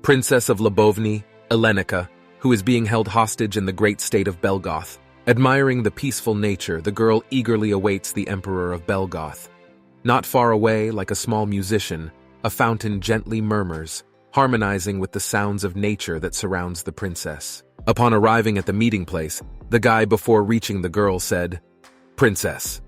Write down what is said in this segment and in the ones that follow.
Princess of Lebovny, Elenica, who is being held hostage in the great state of Belgoth. Admiring the peaceful nature, the girl eagerly awaits the Emperor of Belgoth. Not far away, like a small musician, a fountain gently murmurs, harmonizing with the sounds of nature that surrounds the princess. Upon arriving at the meeting place, the guy before reaching the girl said, "Princess."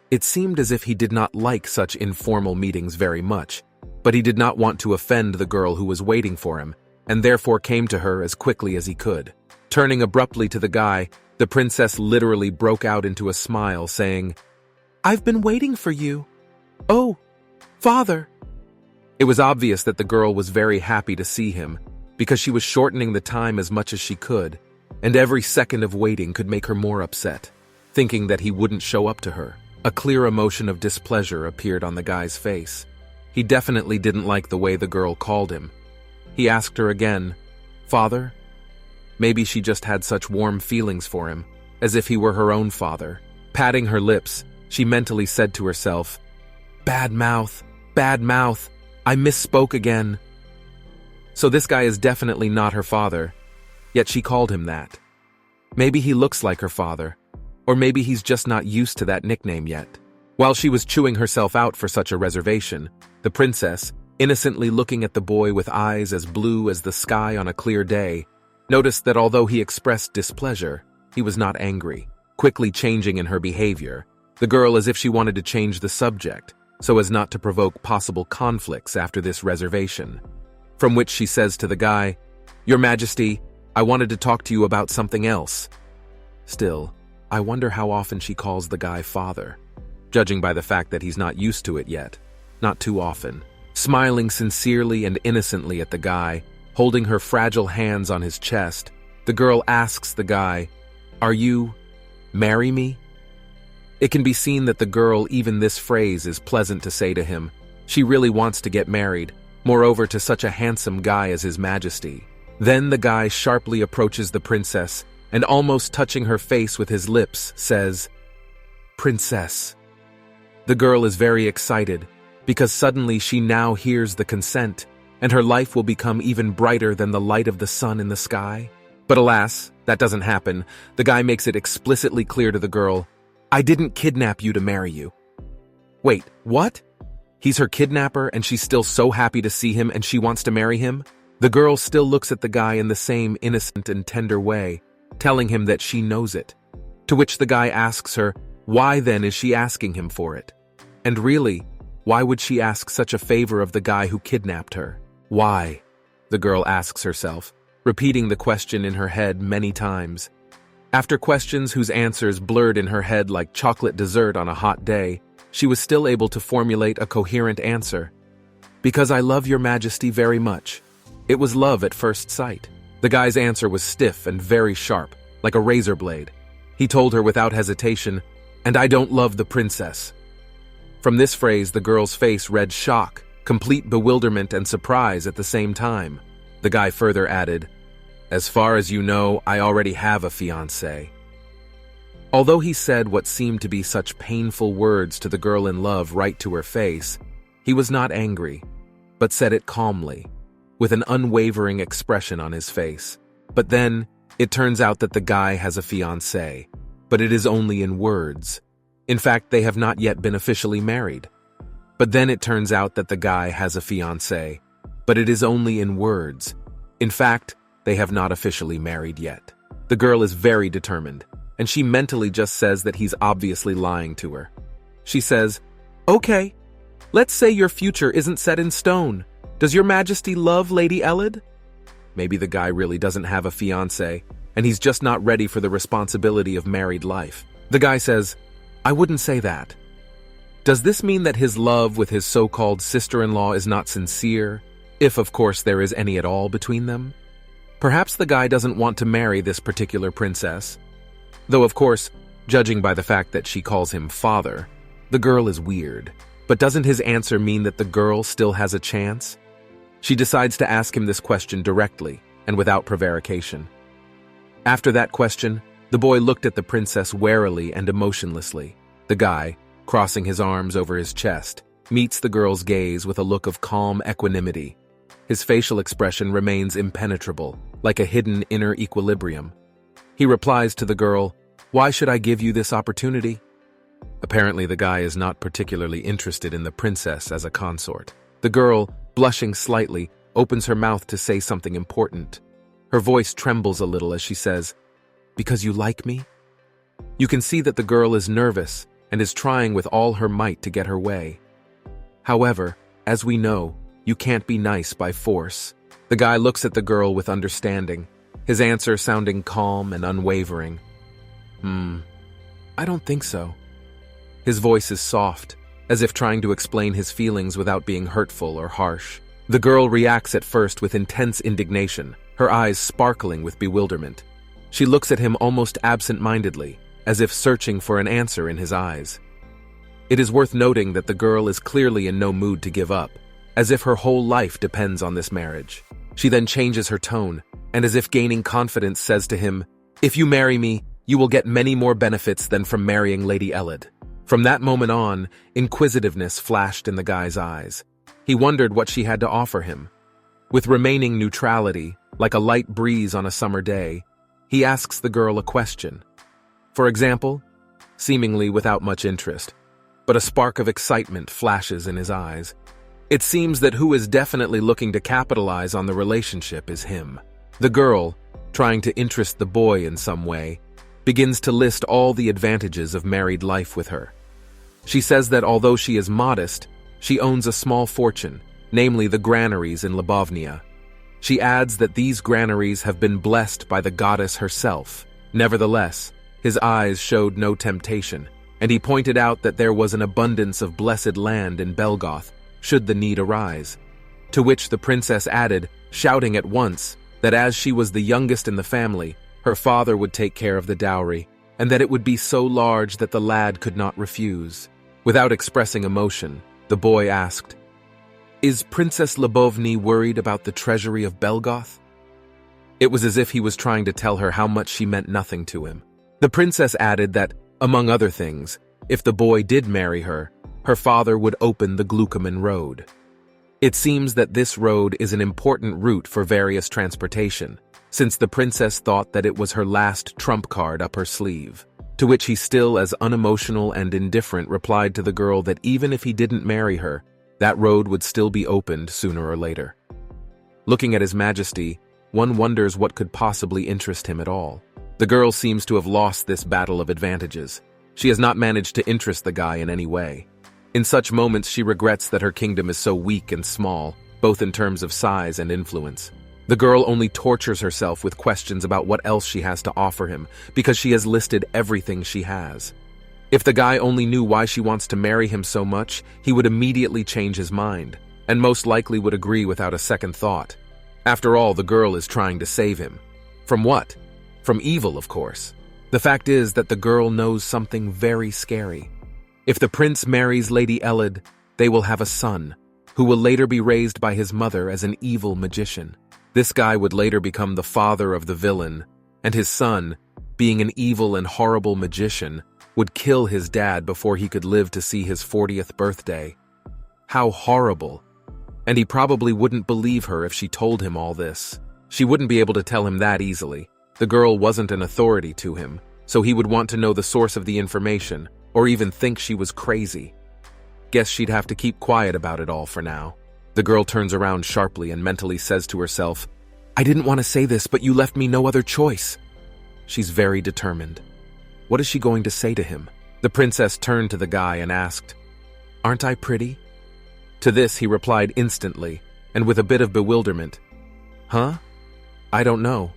It seemed as if he did not like such informal meetings very much, but he did not want to offend the girl who was waiting for him, and therefore came to her as quickly as he could. Turning abruptly to the guy, the princess literally broke out into a smile, saying, "I've been waiting for you. Oh, father." It was obvious that the girl was very happy to see him, because she was shortening the time as much as she could, and every second of waiting could make her more upset, thinking that he wouldn't show up to her. A clear emotion of displeasure appeared on the guy's face. He definitely didn't like the way the girl called him. He asked her again, "Father?" Maybe she just had such warm feelings for him, as if he were her own father. Patting her lips, she mentally said to herself, bad mouth, I misspoke again." So this guy is definitely not her father, yet she called him that. Maybe he looks like her father, or maybe he's just not used to that nickname yet. While she was chewing herself out for such a reservation, the princess, innocently looking at the boy with eyes as blue as the sky on a clear day, noticed that although he expressed displeasure, he was not angry, quickly changing in her behavior, the girl as if she wanted to change the subject, so as not to provoke possible conflicts after this reservation. From which she says to the guy, "Your Majesty, I wanted to talk to you about something else." Still, I wonder how often she calls the guy father, judging by the fact that he's not used to it yet. Not too often. Smiling sincerely and innocently at the guy, holding her fragile hands on his chest, the girl asks the guy, "Are you marry me?" It can be seen that the girl, even this phrase, is pleasant to say to him. She really wants to get married, moreover to such a handsome guy as His Majesty. Then the guy sharply approaches the princess and, almost touching her face with his lips, says, "Princess." The girl is very excited, because suddenly she now hears the consent, and her life will become even brighter than the light of the sun in the sky. But alas, that doesn't happen. The guy makes it explicitly clear to the girl, "I didn't kidnap you to marry you." Wait, what? He's her kidnapper and she's still so happy to see him and she wants to marry him? The girl still looks at the guy in the same innocent and tender way, telling him that she knows it. To which the guy asks her, why then is she asking him for it? And really, why would she ask such a favor of the guy who kidnapped her? Why? The girl asks herself, repeating the question in her head many times. After questions whose answers blurred in her head like chocolate dessert on a hot day, she was still able to formulate a coherent answer. "Because I love your Majesty very much." It was love at first sight. The guy's answer was stiff and very sharp, like a razor blade. He told her without hesitation, "And I don't love the princess." From this phrase, the girl's face read shock, complete bewilderment and surprise at the same time. The guy further added, "As far as you know, I already have a fiancé." Although he said what seemed to be such painful words to the girl in love right to her face, he was not angry, but said it calmly, with an unwavering expression on his face. But then, it turns out that the guy has a fiancé, but it is only in words. In fact, they have not yet been officially married. But then it turns out that the guy has a fiancé, but it is only in words. In fact, they have not officially married yet. The girl is very determined, and she mentally just says that he's obviously lying to her. She says, "Okay, let's say your future isn't set in stone. Does your Majesty love Lady Elid?" Maybe the guy really doesn't have a fiancé, and he's just not ready for the responsibility of married life. The guy says, "I wouldn't say that." Does this mean that his love with his so-called sister-in-law is not sincere, if of course there is any at all between them? Perhaps the guy doesn't want to marry this particular princess. Though of course, judging by the fact that she calls him father, the girl is weird. But doesn't his answer mean that the girl still has a chance? She decides to ask him this question directly and without prevarication. After that question, the boy looked at the princess warily and emotionlessly. The guy, crossing his arms over his chest, meets the girl's gaze with a look of calm equanimity. His facial expression remains impenetrable, like a hidden inner equilibrium. He replies to the girl, "Why should I give you this opportunity?" Apparently, the guy is not particularly interested in the princess as a consort. The girl, blushing slightly, opens her mouth to say something important. Her voice trembles a little as she says, "Because you like me?" You can see that the girl is nervous and is trying with all her might to get her way. However, as we know, you can't be nice by force. The guy looks at the girl with understanding, his answer sounding calm and unwavering. I don't think so." His voice is soft, as if trying to explain his feelings without being hurtful or harsh. The girl reacts at first with intense indignation, her eyes sparkling with bewilderment. She looks at him almost absent-mindedly, as if searching for an answer in his eyes. It is worth noting that the girl is clearly in no mood to give up, as if her whole life depends on this marriage. She then changes her tone, and as if gaining confidence says to him, "If you marry me, you will get many more benefits than from marrying Lady Elid." From that moment on, inquisitiveness flashed in the guy's eyes. He wondered what she had to offer him. With remaining neutrality, like a light breeze on a summer day, he asks the girl a question. For example, seemingly without much interest, but a spark of excitement flashes in his eyes. It seems that who is definitely looking to capitalize on the relationship is him. The girl, trying to interest the boy in some way, begins to list all the advantages of married life with her. She says that although she is modest, she owns a small fortune, namely the granaries in Lebovnia. She adds that these granaries have been blessed by the goddess herself. Nevertheless, his eyes showed no temptation, and he pointed out that there was an abundance of blessed land in Belgoth, should the need arise. To which the princess added, shouting at once, that as she was the youngest in the family, her father would take care of the dowry, and that it would be so large that the lad could not refuse. Without expressing emotion, the boy asked, "Is Princess Lebovny worried about the treasury of Belgoth?" It was as if he was trying to tell her how much she meant nothing to him. The princess added that, among other things, if the boy did marry her, her father would open the Glucoman Road. It seems that this road is an important route for various transportation, since the princess thought that it was her last trump card up her sleeve. To which he, still as unemotional and indifferent, replied to the girl that even if he didn't marry her, that road would still be opened sooner or later. Looking at His Majesty, one wonders what could possibly interest him at all. The girl seems to have lost this battle of advantages. She has not managed to interest the guy in any way. In such moments, she regrets that her kingdom is so weak and small, both in terms of size and influence. The girl only tortures herself with questions about what else she has to offer him, because she has listed everything she has. If the guy only knew why she wants to marry him so much, he would immediately change his mind, and most likely would agree without a second thought. After all, the girl is trying to save him. From what? From evil, of course. The fact is that the girl knows something very scary. If the prince marries Lady Elid, they will have a son, who will later be raised by his mother as an evil magician. This guy would later become the father of the villain, and his son, being an evil and horrible magician, would kill his dad before he could live to see his 40th birthday. How horrible. And he probably wouldn't believe her if she told him all this. She wouldn't be able to tell him that easily. The girl wasn't an authority to him, so he would want to know the source of the information, or even think she was crazy. Guess she'd have to keep quiet about it all for now. The girl turns around sharply and mentally says to herself, "I didn't want to say this, but you left me no other choice." She's very determined. What is she going to say to him? The princess turned to the guy and asked, "Aren't I pretty?" To this he replied instantly, and with a bit of bewilderment, "Huh? I don't know."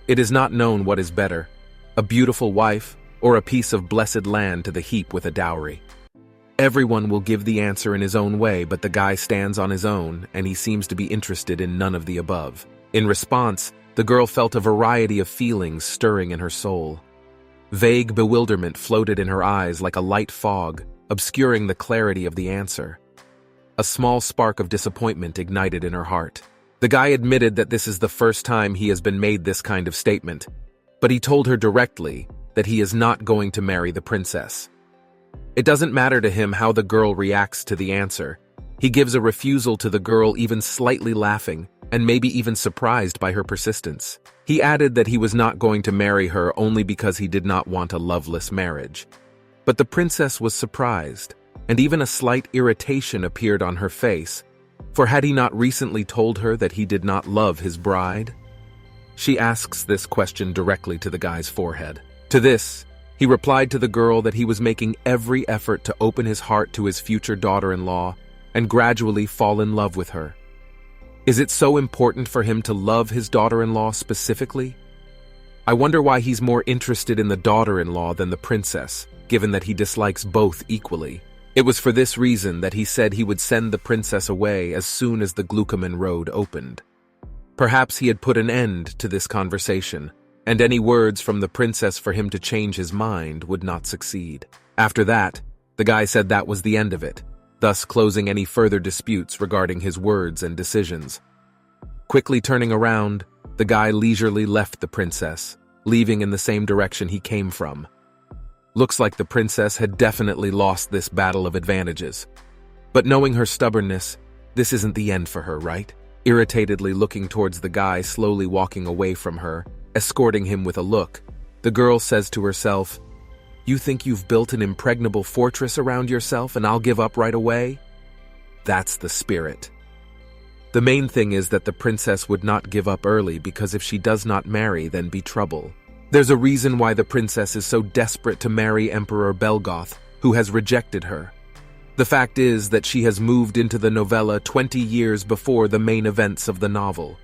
It is not known what is better, a beautiful wife or a piece of blessed land to the heap with a dowry. Everyone will give the answer in his own way, but the guy stands on his own, and he seems to be interested in none of the above. In response, the girl felt a variety of feelings stirring in her soul. Vague bewilderment floated in her eyes like a light fog, obscuring the clarity of the answer. A small spark of disappointment ignited in her heart. The guy admitted that this is the first time he has been made this kind of statement, but he told her directly that he is not going to marry the princess. It doesn't matter to him how the girl reacts to the answer. He gives a refusal to the girl, even slightly laughing, and maybe even surprised by her persistence. He added that he was not going to marry her only because he did not want a loveless marriage. But the princess was surprised, and even a slight irritation appeared on her face, for had he not recently told her that he did not love his bride? She asks this question directly to the guy's forehead. To this, he replied to the girl that he was making every effort to open his heart to his future daughter-in-law and gradually fall in love with her. Is it so important for him to love his daughter-in-law specifically? I wonder why he's more interested in the daughter-in-law than the princess, given that he dislikes both equally. It was for this reason that he said he would send the princess away as soon as the Glucoman road opened. Perhaps he had put an end to this conversation, and any words from the princess for him to change his mind would not succeed. After that, the guy said that was the end of it, thus closing any further disputes regarding his words and decisions. Quickly turning around, the guy leisurely left the princess, leaving in the same direction he came from. Looks like the princess had definitely lost this battle of advantages. But knowing her stubbornness, this isn't the end for her, right? Irritatedly looking towards the guy slowly walking away from her, escorting him with a look, the girl says to herself, "You think you've built an impregnable fortress around yourself and I'll give up right away?" That's the spirit. The main thing is that the princess would not give up early, because if she does not marry, then be trouble. There's a reason why the princess is so desperate to marry Emperor Belgoth, who has rejected her. The fact is that she has moved into the novella 20 years before the main events of the novel.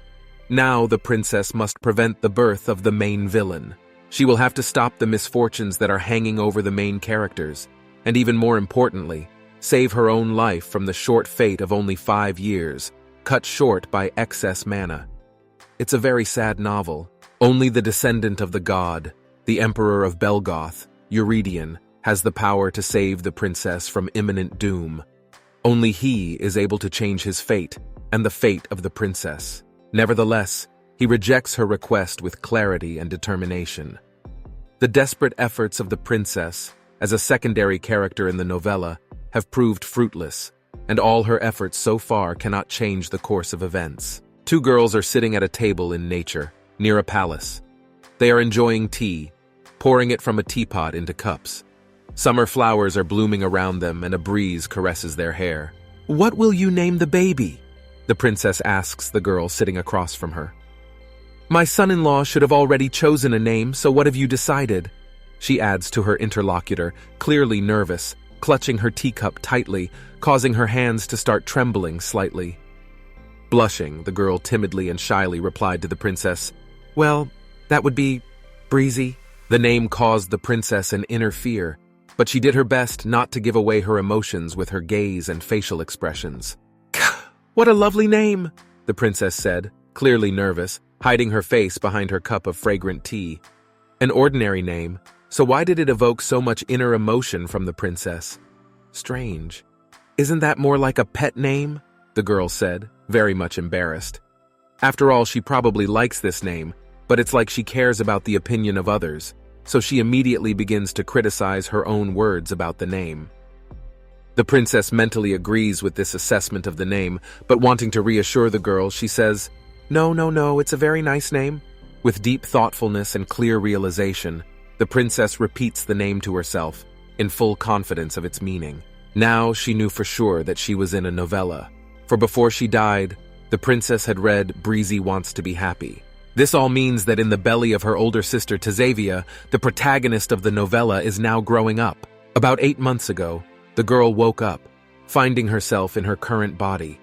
Now the princess must prevent the birth of the main villain. She will have to stop the misfortunes that are hanging over the main characters, and even more importantly, save her own life from the short fate of only 5 years, cut short by excess mana. It's a very sad novel. Only the descendant of the god, the Emperor of Belgoth, Eurydion, has the power to save the princess from imminent doom. Only he is able to change his fate and the fate of the princess. Nevertheless, he rejects her request with clarity and determination. The desperate efforts of the princess, as a secondary character in the novella, have proved fruitless, and all her efforts so far cannot change the course of events. 2 girls are sitting at a table in nature, near a palace. They are enjoying tea, pouring it from a teapot into cups. Summer flowers are blooming around them and a breeze caresses their hair. "What will you name the baby?" the princess asks the girl sitting across from her. "My son-in-law should have already chosen a name, so what have you decided?" she adds to her interlocutor, clearly nervous, clutching her teacup tightly, causing her hands to start trembling slightly. Blushing, the girl timidly and shyly replied to the princess, "Well, that would be Breezy." The name caused the princess an inner fear, but she did her best not to give away her emotions with her gaze and facial expressions. "What a lovely name," the princess said, clearly nervous, hiding her face behind her cup of fragrant tea. An ordinary name, so why did it evoke so much inner emotion from the princess? Strange. "Isn't that more like a pet name?" the girl said, very much embarrassed. After all, she probably likes this name, but it's like she cares about the opinion of others, so she immediately begins to criticize her own words about the name. The princess mentally agrees with this assessment of the name, but wanting to reassure the girl, she says, No, it's a very nice name." With deep thoughtfulness and clear realization, the princess repeats the name to herself, in full confidence of its meaning. Now she knew for sure that she was in a novella, for before she died, the princess had read "Breezy wants to be happy." This all means that in the belly of her older sister Tazavia, the protagonist of the novella is now growing up. About 8 months ago, the girl woke up, finding herself in her current body.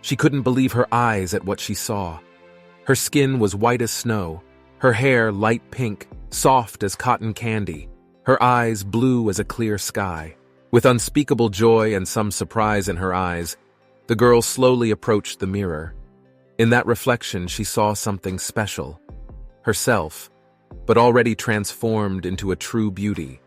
She couldn't believe her eyes at what she saw. Her skin was white as snow, her hair light pink, soft as cotton candy, her eyes blue as a clear sky. With unspeakable joy and some surprise in her eyes, the girl slowly approached the mirror. In that reflection, she saw something special. Herself, but already transformed into a true beauty,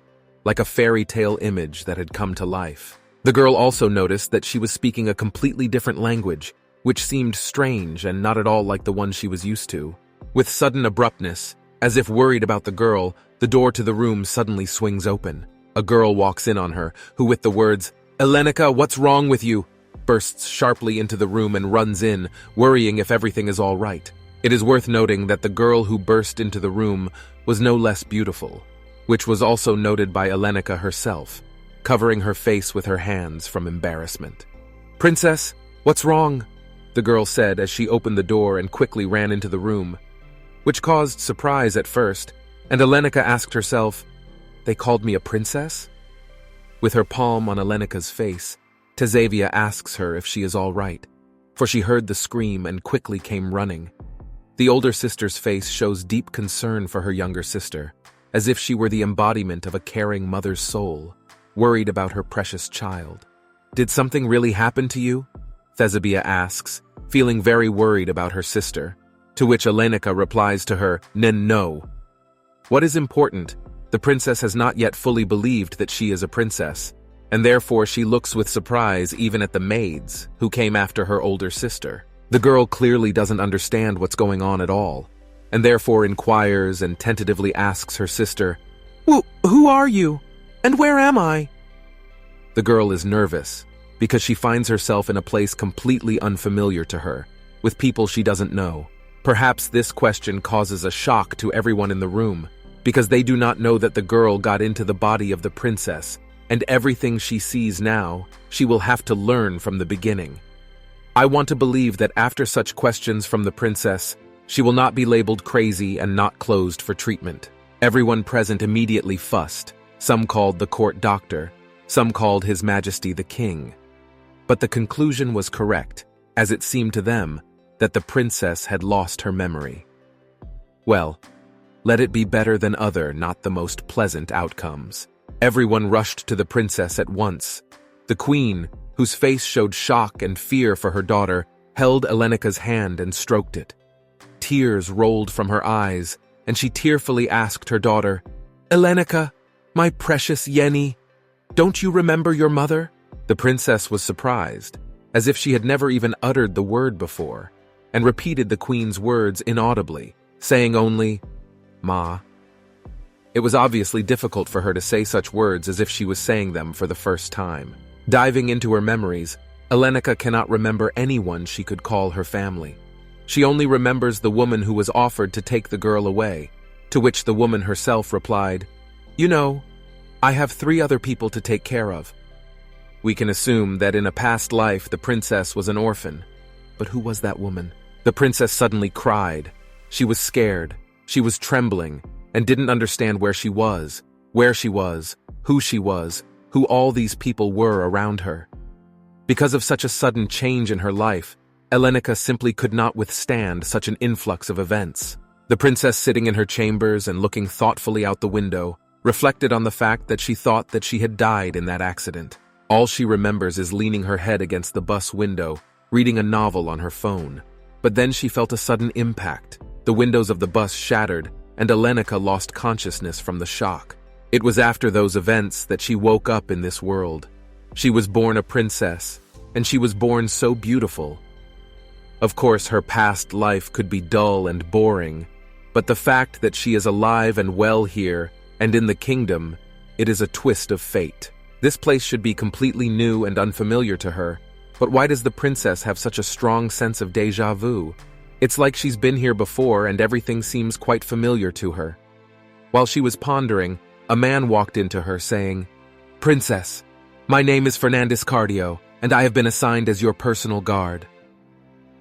like a fairy tale image that had come to life. The girl also noticed that she was speaking a completely different language, which seemed strange and not at all like the one she was used to. With sudden abruptness, as if worried about the girl, the door to the room suddenly swings open. A girl walks in on her, who with the words, "Elenica, what's wrong with you?" bursts sharply into the room and runs in, worrying if everything is all right. It is worth noting that the girl who burst into the room was no less beautiful, which was also noted by Alenika herself, covering her face with her hands from embarrassment. "Princess, what's wrong?" the girl said as she opened the door and quickly ran into the room, which caused surprise at first, and Alenika asked herself, "They called me a princess?" With her palm on Alenika's face, Tazavia asks her if she is all right, for she heard the scream and quickly came running. The older sister's face shows deep concern for her younger sister, as if she were the embodiment of a caring mother's soul, worried about her precious child. "Did something really happen to you?" Tazavia asks, feeling very worried about her sister, to which Alenika replies to her, "No. What is important? The princess has not yet fully believed that she is a princess, and therefore she looks with surprise even at the maids who came after her older sister. The girl clearly doesn't understand what's going on at all, and therefore inquires and tentatively asks her sister, Who are you? And where am I?" The girl is nervous because she finds herself in a place completely unfamiliar to her, with people she doesn't know. Perhaps this question causes a shock to everyone in the room, because they do not know that the girl got into the body of the princess, and everything she sees now, she will have to learn from the beginning. I want to believe that after such questions from the princess, she will not be labeled crazy and not closed for treatment. Everyone present immediately fussed. Some called the court doctor, some called His Majesty the King. But the conclusion was correct, as it seemed to them that the princess had lost her memory. Well, let it be better than other, not the most pleasant outcomes. Everyone rushed to the princess at once. The queen, whose face showed shock and fear for her daughter, held Alenika's hand and stroked it. Tears rolled from her eyes, and she tearfully asked her daughter, "Alenika, my precious Yenny, don't you remember your mother?" The princess was surprised, as if she had never even uttered the word before, and repeated the queen's words inaudibly, saying only, "Ma." It was obviously difficult for her to say such words as if she was saying them for the first time. Diving into her memories, Alenika cannot remember anyone she could call her family. She only remembers the woman who was offered to take the girl away, to which the woman herself replied, "You know, I have 3 other people to take care of." We can assume that in a past life the princess was an orphan. But who was that woman? The princess suddenly cried. She was scared, she was trembling, and didn't understand where she was, who all these people were around her. Because of such a sudden change in her life, Alenika simply could not withstand such an influx of events. The princess, sitting in her chambers and looking thoughtfully out the window, reflected on the fact that she thought that she had died in that accident. All she remembers is leaning her head against the bus window, reading a novel on her phone. But then she felt a sudden impact. The windows of the bus shattered, and Alenika lost consciousness from the shock. It was after those events that she woke up in this world. She was born a princess, and she was born so beautiful. Of course, her past life could be dull and boring, but the fact that she is alive and well here, and in the kingdom, it is a twist of fate. This place should be completely new and unfamiliar to her, but why does the princess have such a strong sense of déjà vu? It's like she's been here before and everything seems quite familiar to her. While she was pondering, a man walked into her saying, "Princess, my name is Fernandez Cardio, and I have been assigned as your personal guard."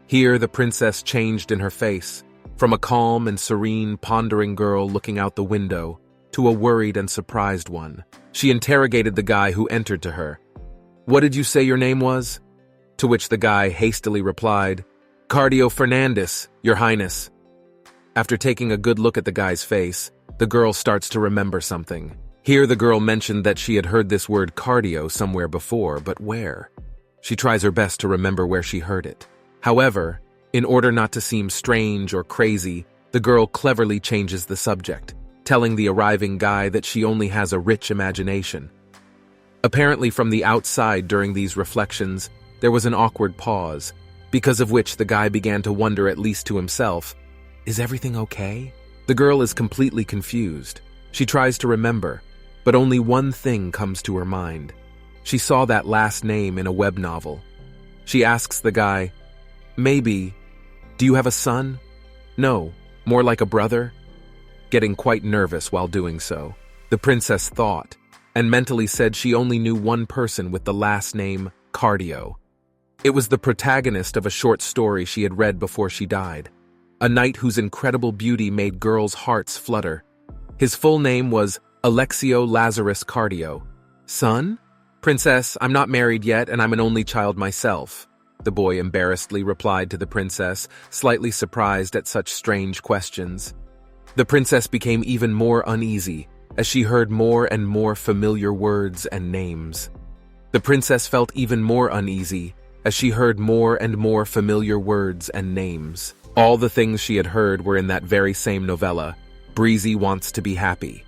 Here the princess changed in her face, from a calm and serene, pondering girl looking out the window to a worried and surprised one. She interrogated the guy who entered to her. "What did you say your name was?" To which the guy hastily replied, "Cardio Fernandez, Your Highness." After taking a good look at the guy's face, the girl starts to remember something. Here the girl mentioned that she had heard this word cardio somewhere before, but where? She tries her best to remember where she heard it. However, in order not to seem strange or crazy, the girl cleverly changes the subject, telling the arriving guy that she only has a rich imagination. Apparently from the outside during these reflections, there was an awkward pause, because of which the guy began to wonder, at least to himself, is everything okay? The girl is completely confused. She tries to remember, but only one thing comes to her mind. She saw that last name in a web novel. She asks the guy, "Maybe, do you have a son?" "No, more like a brother?" Getting quite nervous while doing so. The princess thought, and mentally said she only knew one person with the last name Cardio. It was the protagonist of a short story she had read before she died. A knight whose incredible beauty made girls' hearts flutter. His full name was Alexio Lazarus Cardio. "Son?" "Princess, I'm not married yet and I'm an only child myself," the boy embarrassedly replied to the princess, slightly surprised at such strange questions. The princess became even more uneasy as she heard more and more familiar words and names. The princess felt even more uneasy as she heard more and more familiar words and names. All the things she had heard were in that very same novella, Breezy Wants to Be Happy.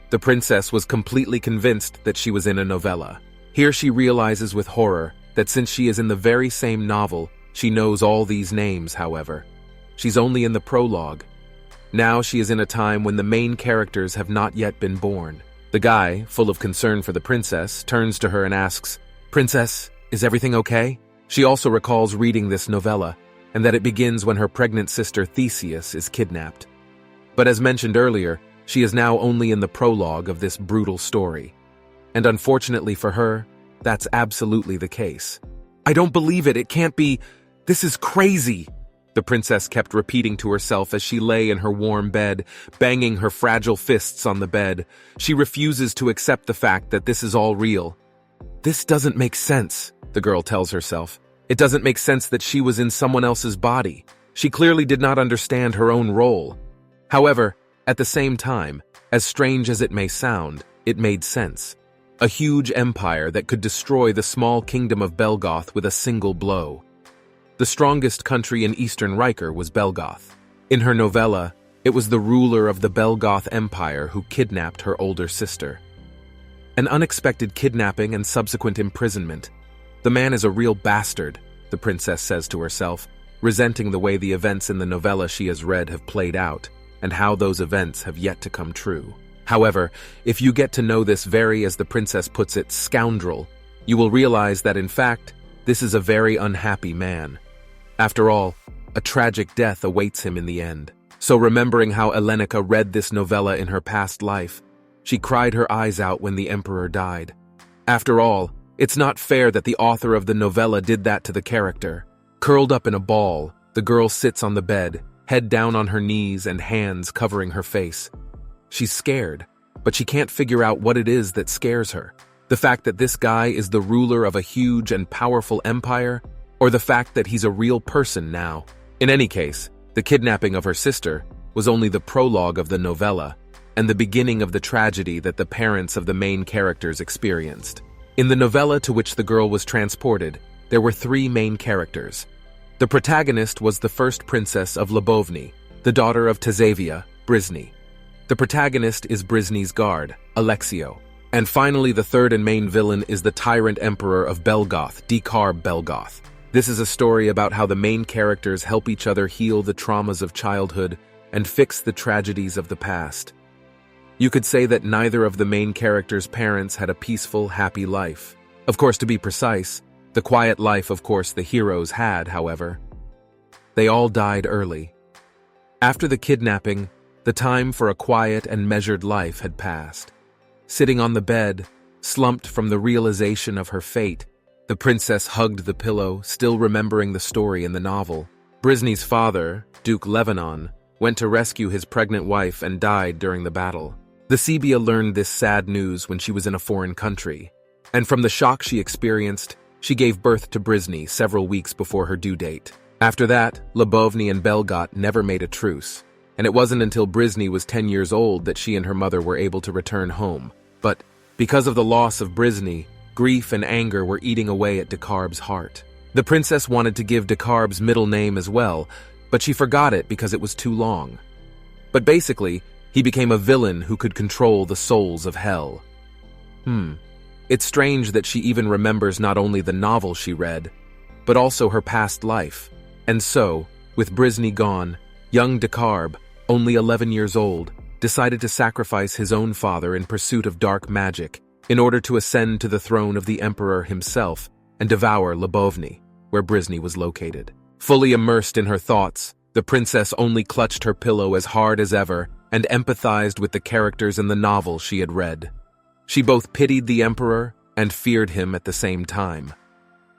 The princess was completely convinced that she was in a novella. Here she realizes with horror that since she is in the very same novel, she knows all these names, however. She's only in the prologue. Now she is in a time when the main characters have not yet been born. The guy, full of concern for the princess, turns to her and asks, "Princess, is everything okay?" She also recalls reading this novella, and that it begins when her pregnant sister Theseus is kidnapped. But as mentioned earlier, she is now only in the prologue of this brutal story. And unfortunately for her, that's absolutely the case. "I don't believe it, it can't be. This is crazy," the princess kept repeating to herself as she lay in her warm bed, banging her fragile fists on the bed. She refuses to accept the fact that this is all real. "This doesn't make sense," the girl tells herself. It doesn't make sense that she was in someone else's body. She clearly did not understand her own role. However, at the same time, as strange as it may sound, it made sense. A huge empire that could destroy the small kingdom of Belgoth with a single blow. The strongest country in Eastern Riker was Belgoth. In her novella, it was the ruler of the Belgoth Empire who kidnapped her older sister. An unexpected kidnapping and subsequent imprisonment. The man is a real bastard, the princess says to herself, resenting the way the events in the novella she has read have played out, and how those events have yet to come true. However, if you get to know this very, as the princess puts it, scoundrel, you will realize that in fact, this is a very unhappy man. After all, a tragic death awaits him in the end. So remembering how Elenica read this novella in her past life, she cried her eyes out when the emperor died. After all, it's not fair that the author of the novella did that to the character. Curled up in a ball, the girl sits on the bed, head down on her knees and hands covering her face. She's scared, but she can't figure out what it is that scares her. The fact that this guy is the ruler of a huge and powerful empire, or the fact that he's a real person now. In any case, the kidnapping of her sister was only the prologue of the novella, and the beginning of the tragedy that the parents of the main characters experienced. In the novella to which the girl was transported, there were three main characters. The protagonist was the first princess of Lebovny, the daughter of Tazavia, Brisny. The protagonist is Brisny's guard, Alexio. And finally, the third and main villain is the tyrant emperor of Belgoth, Dekarb Belgoth. This is a story about how the main characters help each other heal the traumas of childhood and fix the tragedies of the past. You could say that neither of the main characters' parents had a peaceful, happy life. Of course, to be precise, the quiet life, of course, the heroes had, however. They all died early. After the kidnapping, the time for a quiet and measured life had passed. Sitting on the bed, slumped from the realization of her fate, the princess hugged the pillow, still remembering the story in the novel. Brisny's father, Duke Lebanon, went to rescue his pregnant wife and died during the battle. The Sebia learned this sad news when she was in a foreign country, and from the shock she experienced, she gave birth to Brisny several weeks before her due date. After that, Lebovny and Belgot never made a truce, and it wasn't until Brisny was 10 years old that she and her mother were able to return home. But because of the loss of Brisny, grief and anger were eating away at Dekarb's heart. The princess wanted to give Dekarb's middle name as well, but she forgot it because it was too long. But basically, he became a villain who could control the souls of hell. It's strange that she even remembers not only the novel she read, but also her past life. And so, with Brisny gone, young Dekarb, only 11 years old, decided to sacrifice his own father in pursuit of dark magic in order to ascend to the throne of the emperor himself and devour Lebovny. where Brisney was located. Fully immersed in her thoughts, the princess only clutched her pillow as hard as ever and empathized with the characters in the novel she had read. She both pitied the emperor and feared him at the same time.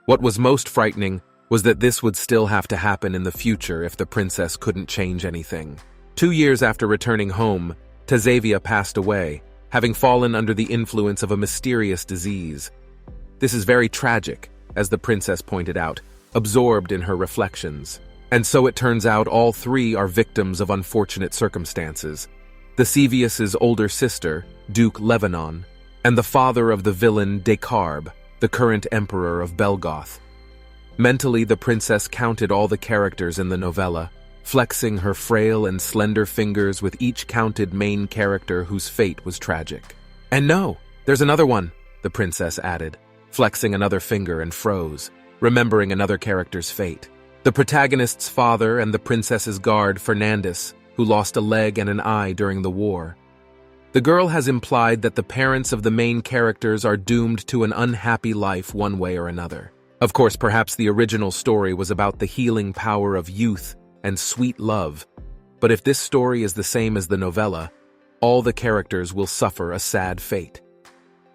What was most frightening was that this would still have to happen in the future if the princess couldn't change anything. 2 years after returning home, Tazavia passed away, having fallen under the influence of a mysterious disease. This is very tragic, as the princess pointed out, absorbed in her reflections. And so it turns out all three are victims of unfortunate circumstances. The Sevius's older sister, Duke Lebanon, and the father of the villain Descartes, the current emperor of Belgoth. Mentally, the princess counted all the characters in the novella, flexing her frail and slender fingers with each counted main character whose fate was tragic. And no, there's another one, the princess added, flexing another finger and froze, remembering another character's fate. The protagonist's father and the princess's guard, Fernandez, who lost a leg and an eye during the war. The girl has implied that the parents of the main characters are doomed to an unhappy life one way or another. Of course, perhaps the original story was about the healing power of youth and sweet love, but if this story is the same as the novella, all the characters will suffer a sad fate.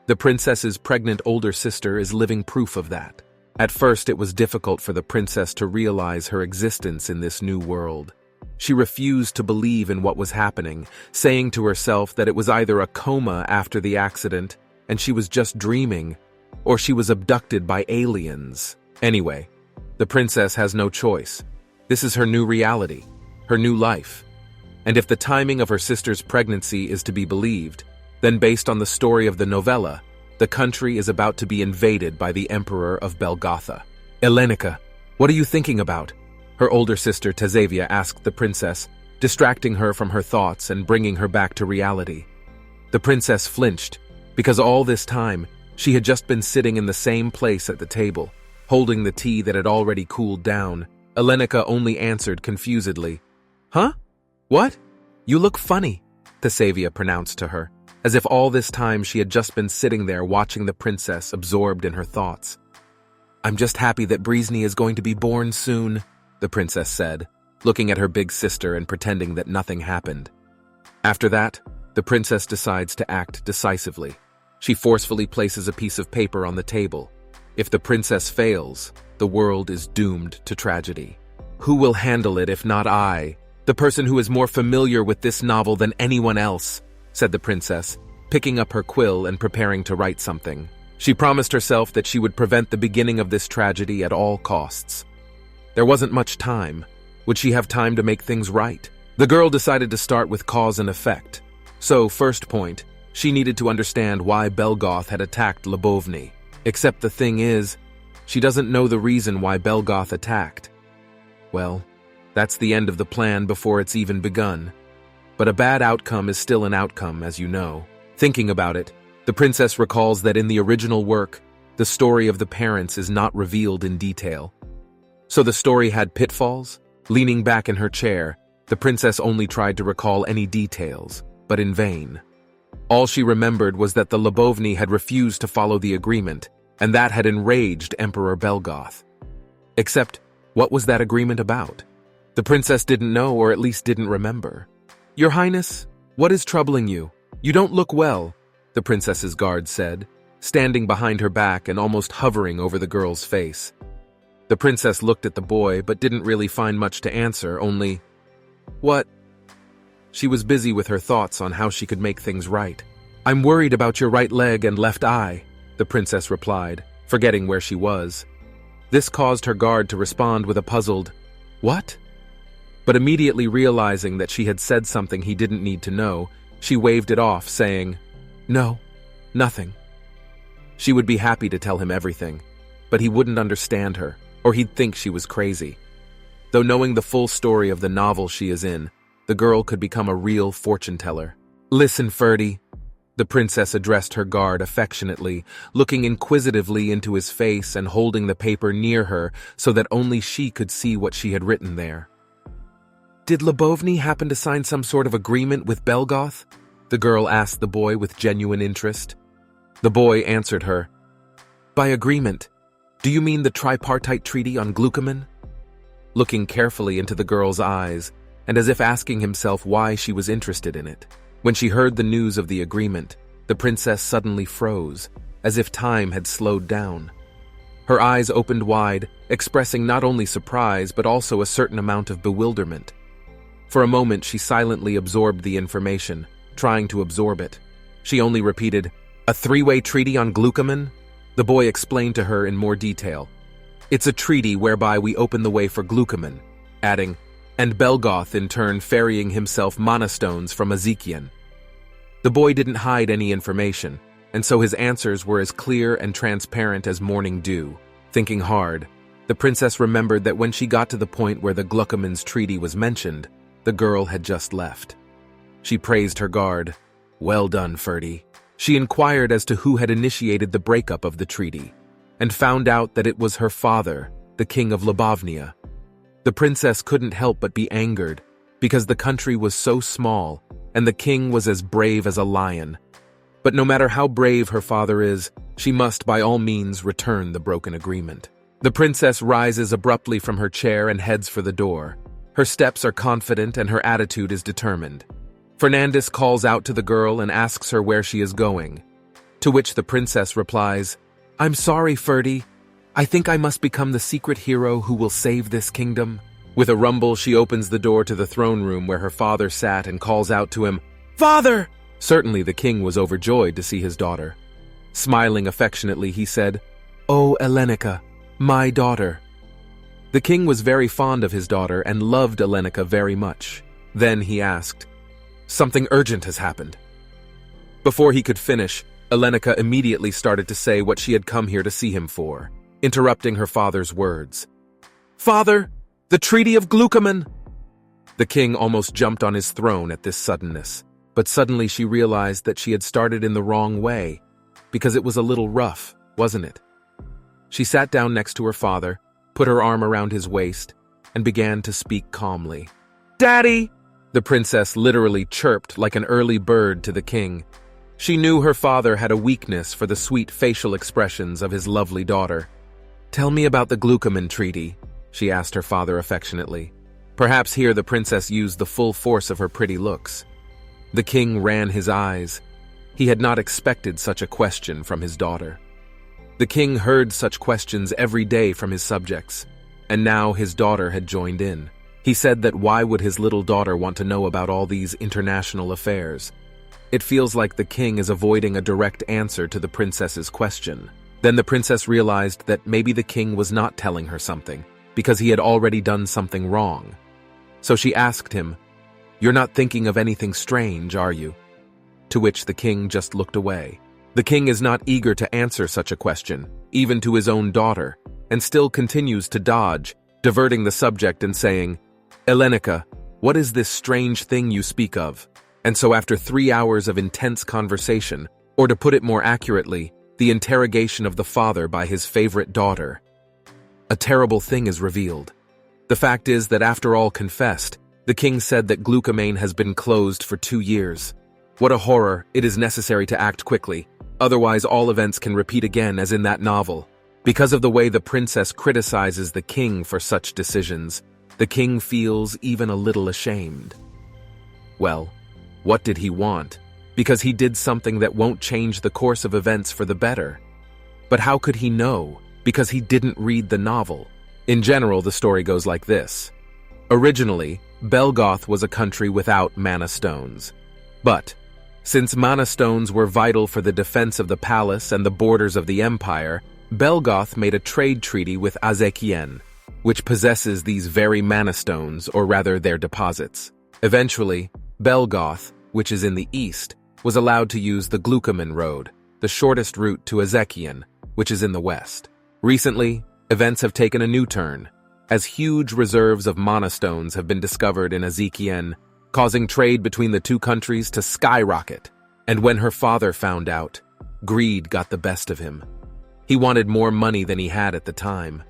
The princess's pregnant older sister is living proof of that. At first, it was difficult for the princess to realize her existence in this new world. She refused to believe in what was happening, saying to herself that it was either a coma after the accident and she was just dreaming, or she was abducted by aliens. Anyway, the princess has no choice. This is her new reality, her new life. And if the timing of her sister's pregnancy is to be believed, then based on the story of the novella, the country is about to be invaded by the Emperor of Belgotha. Elenica, what are you thinking about? Her older sister Tazavia asked the princess, distracting her from her thoughts and bringing her back to reality. The princess flinched, because all this time, she had just been sitting in the same place at the table, holding the tea that had already cooled down. Elenica only answered confusedly, "Huh? What? You look funny," Tazavia pronounced to her, as if all this time she had just been sitting there watching the princess absorbed in her thoughts. "I'm just happy that Brisney is going to be born soon," the princess said, looking at her big sister and pretending that nothing happened. After that, the princess decides to act decisively. She forcefully places a piece of paper on the table. If the princess fails, the world is doomed to tragedy. Who will handle it if not I, the person who is more familiar with this novel than anyone else, said the princess, picking up her quill and preparing to write something. She promised herself that she would prevent the beginning of this tragedy at all costs. There wasn't much time. Would she have time to make things right? The girl decided to start with cause and effect. So, first point, she needed to understand why Belgoth had attacked Lebovny. Except the thing is, she doesn't know the reason why Belgoth attacked. Well, that's the end of the plan before it's even begun. But a bad outcome is still an outcome, as you know. Thinking about it, the princess recalls that in the original work, the story of the parents is not revealed in detail. So the story had pitfalls? Leaning back in her chair, the princess only tried to recall any details, but in vain. All she remembered was that the Lebovny had refused to follow the agreement, and that had enraged Emperor Belgoth. Except, what was that agreement about? The princess didn't know, or at least didn't remember. "Your Highness, what is troubling you? You don't look well," the princess's guard said, standing behind her back and almost hovering over the girl's face. The princess looked at the boy but didn't really find much to answer, only, "What?" She was busy with her thoughts on how she could make things right. "I'm worried about your right leg and left eye," the princess replied, forgetting where she was. This caused her guard to respond with a puzzled, "What?" But immediately realizing that she had said something he didn't need to know, she waved it off, saying, "No, nothing." She would be happy to tell him everything, but he wouldn't understand her, or he'd think she was crazy. Though knowing the full story of the novel she is in, the girl could become a real fortune-teller. "Listen, Ferdy," the princess addressed her guard affectionately, looking inquisitively into his face and holding the paper near her so that only she could see what she had written there. "Did Lebovny happen to sign some sort of agreement with Belgoth?" the girl asked the boy with genuine interest. The boy answered her, "By agreement, Do you mean the tripartite treaty on glucoman? Looking carefully into the girl's eyes, and as if asking himself why she was interested in it. When she heard the news of the agreement, the princess suddenly froze, as if time had slowed down. Her eyes opened wide, expressing not only surprise but also a certain amount of bewilderment. For a moment she silently absorbed the information, trying to absorb it. She only repeated, "A three-way treaty on glucoman?" The boy explained to her in more detail. "It's a treaty whereby we open the way for glucoman," adding, "and Belgoth in turn ferrying himself mana stones from Ezekiel." The boy didn't hide any information, and so his answers were as clear and transparent as morning dew. Thinking hard, the princess remembered that when she got to the point where the glucoman's treaty was mentioned, the girl had just left. She praised her guard. "Well done, Ferdy." She inquired as to who had initiated the breakup of the treaty, and found out that it was her father, the king of Lobovnia. The princess couldn't help but be angered, because the country was so small, and the king was as brave as a lion. But no matter how brave her father is, she must by all means return the broken agreement. The princess rises abruptly from her chair and heads for the door. Her steps are confident and her attitude is determined. Fernandez calls out to the girl and asks her where she is going, to which the princess replies, "I'm sorry, Ferdy. I think I must become the secret hero who will save this kingdom." With a rumble, she opens the door to the throne room where her father sat and calls out to him, "Father!" Certainly the king was overjoyed to see his daughter. Smiling affectionately, he said, "Oh, Elenica, my daughter." The king was very fond of his daughter and loved Elenica very much. Then he asked, "Something urgent has happened." Before he could finish, Elenica immediately started to say what she had come here to see him for, interrupting her father's words. "Father, the Treaty of Glucoman!" The king almost jumped on his throne at this suddenness, but suddenly she realized that she had started in the wrong way, because it was a little rough, wasn't it? She sat down next to her father, put her arm around his waist, and began to speak calmly. "Daddy!" The princess literally chirped like an early bird to the king. She knew her father had a weakness for the sweet facial expressions of his lovely daughter. "Tell me about the glucoman treaty," she asked her father affectionately. Perhaps here the princess used the full force of her pretty looks. The king ran his eyes. He had not expected such a question from his daughter. The king heard such questions every day from his subjects, and now his daughter had joined in. He said that why would his little daughter want to know about all these international affairs? It feels like the king is avoiding a direct answer to the princess's question. Then the princess realized that maybe the king was not telling her something, because he had already done something wrong. So she asked him, "You're not thinking of anything strange, are you?" To which the king just looked away. The king is not eager to answer such a question, even to his own daughter, and still continues to dodge, diverting the subject and saying, "Elenica, what is this strange thing you speak of?" And so after 3 hours of intense conversation, or to put it more accurately, the interrogation of the father by his favorite daughter, a terrible thing is revealed. The fact is that after all confessed, the king said that glucomane has been closed for 2 years. What a horror, it is necessary to act quickly, otherwise all events can repeat again as in that novel. Because of the way the princess criticizes the king for such decisions, the king feels even a little ashamed. Well, what did he want? Because he did something that won't change the course of events for the better. But how could he know? Because he didn't read the novel. In general, the story goes like this. Originally, Belgoth was a country without mana stones. But, since mana stones were vital for the defense of the palace and the borders of the empire, Belgoth made a trade treaty with Ezekiel, which possesses these very mana stones, or rather their deposits. Eventually, Belgoth, which is in the east, was allowed to use the Glucoman Road, the shortest route to Ezekiel, which is in the west. Recently, events have taken a new turn, as huge reserves of mana stones have been discovered in Ezekiel, causing trade between the two countries to skyrocket. And when her father found out, greed got the best of him. He wanted more money than he had at the time.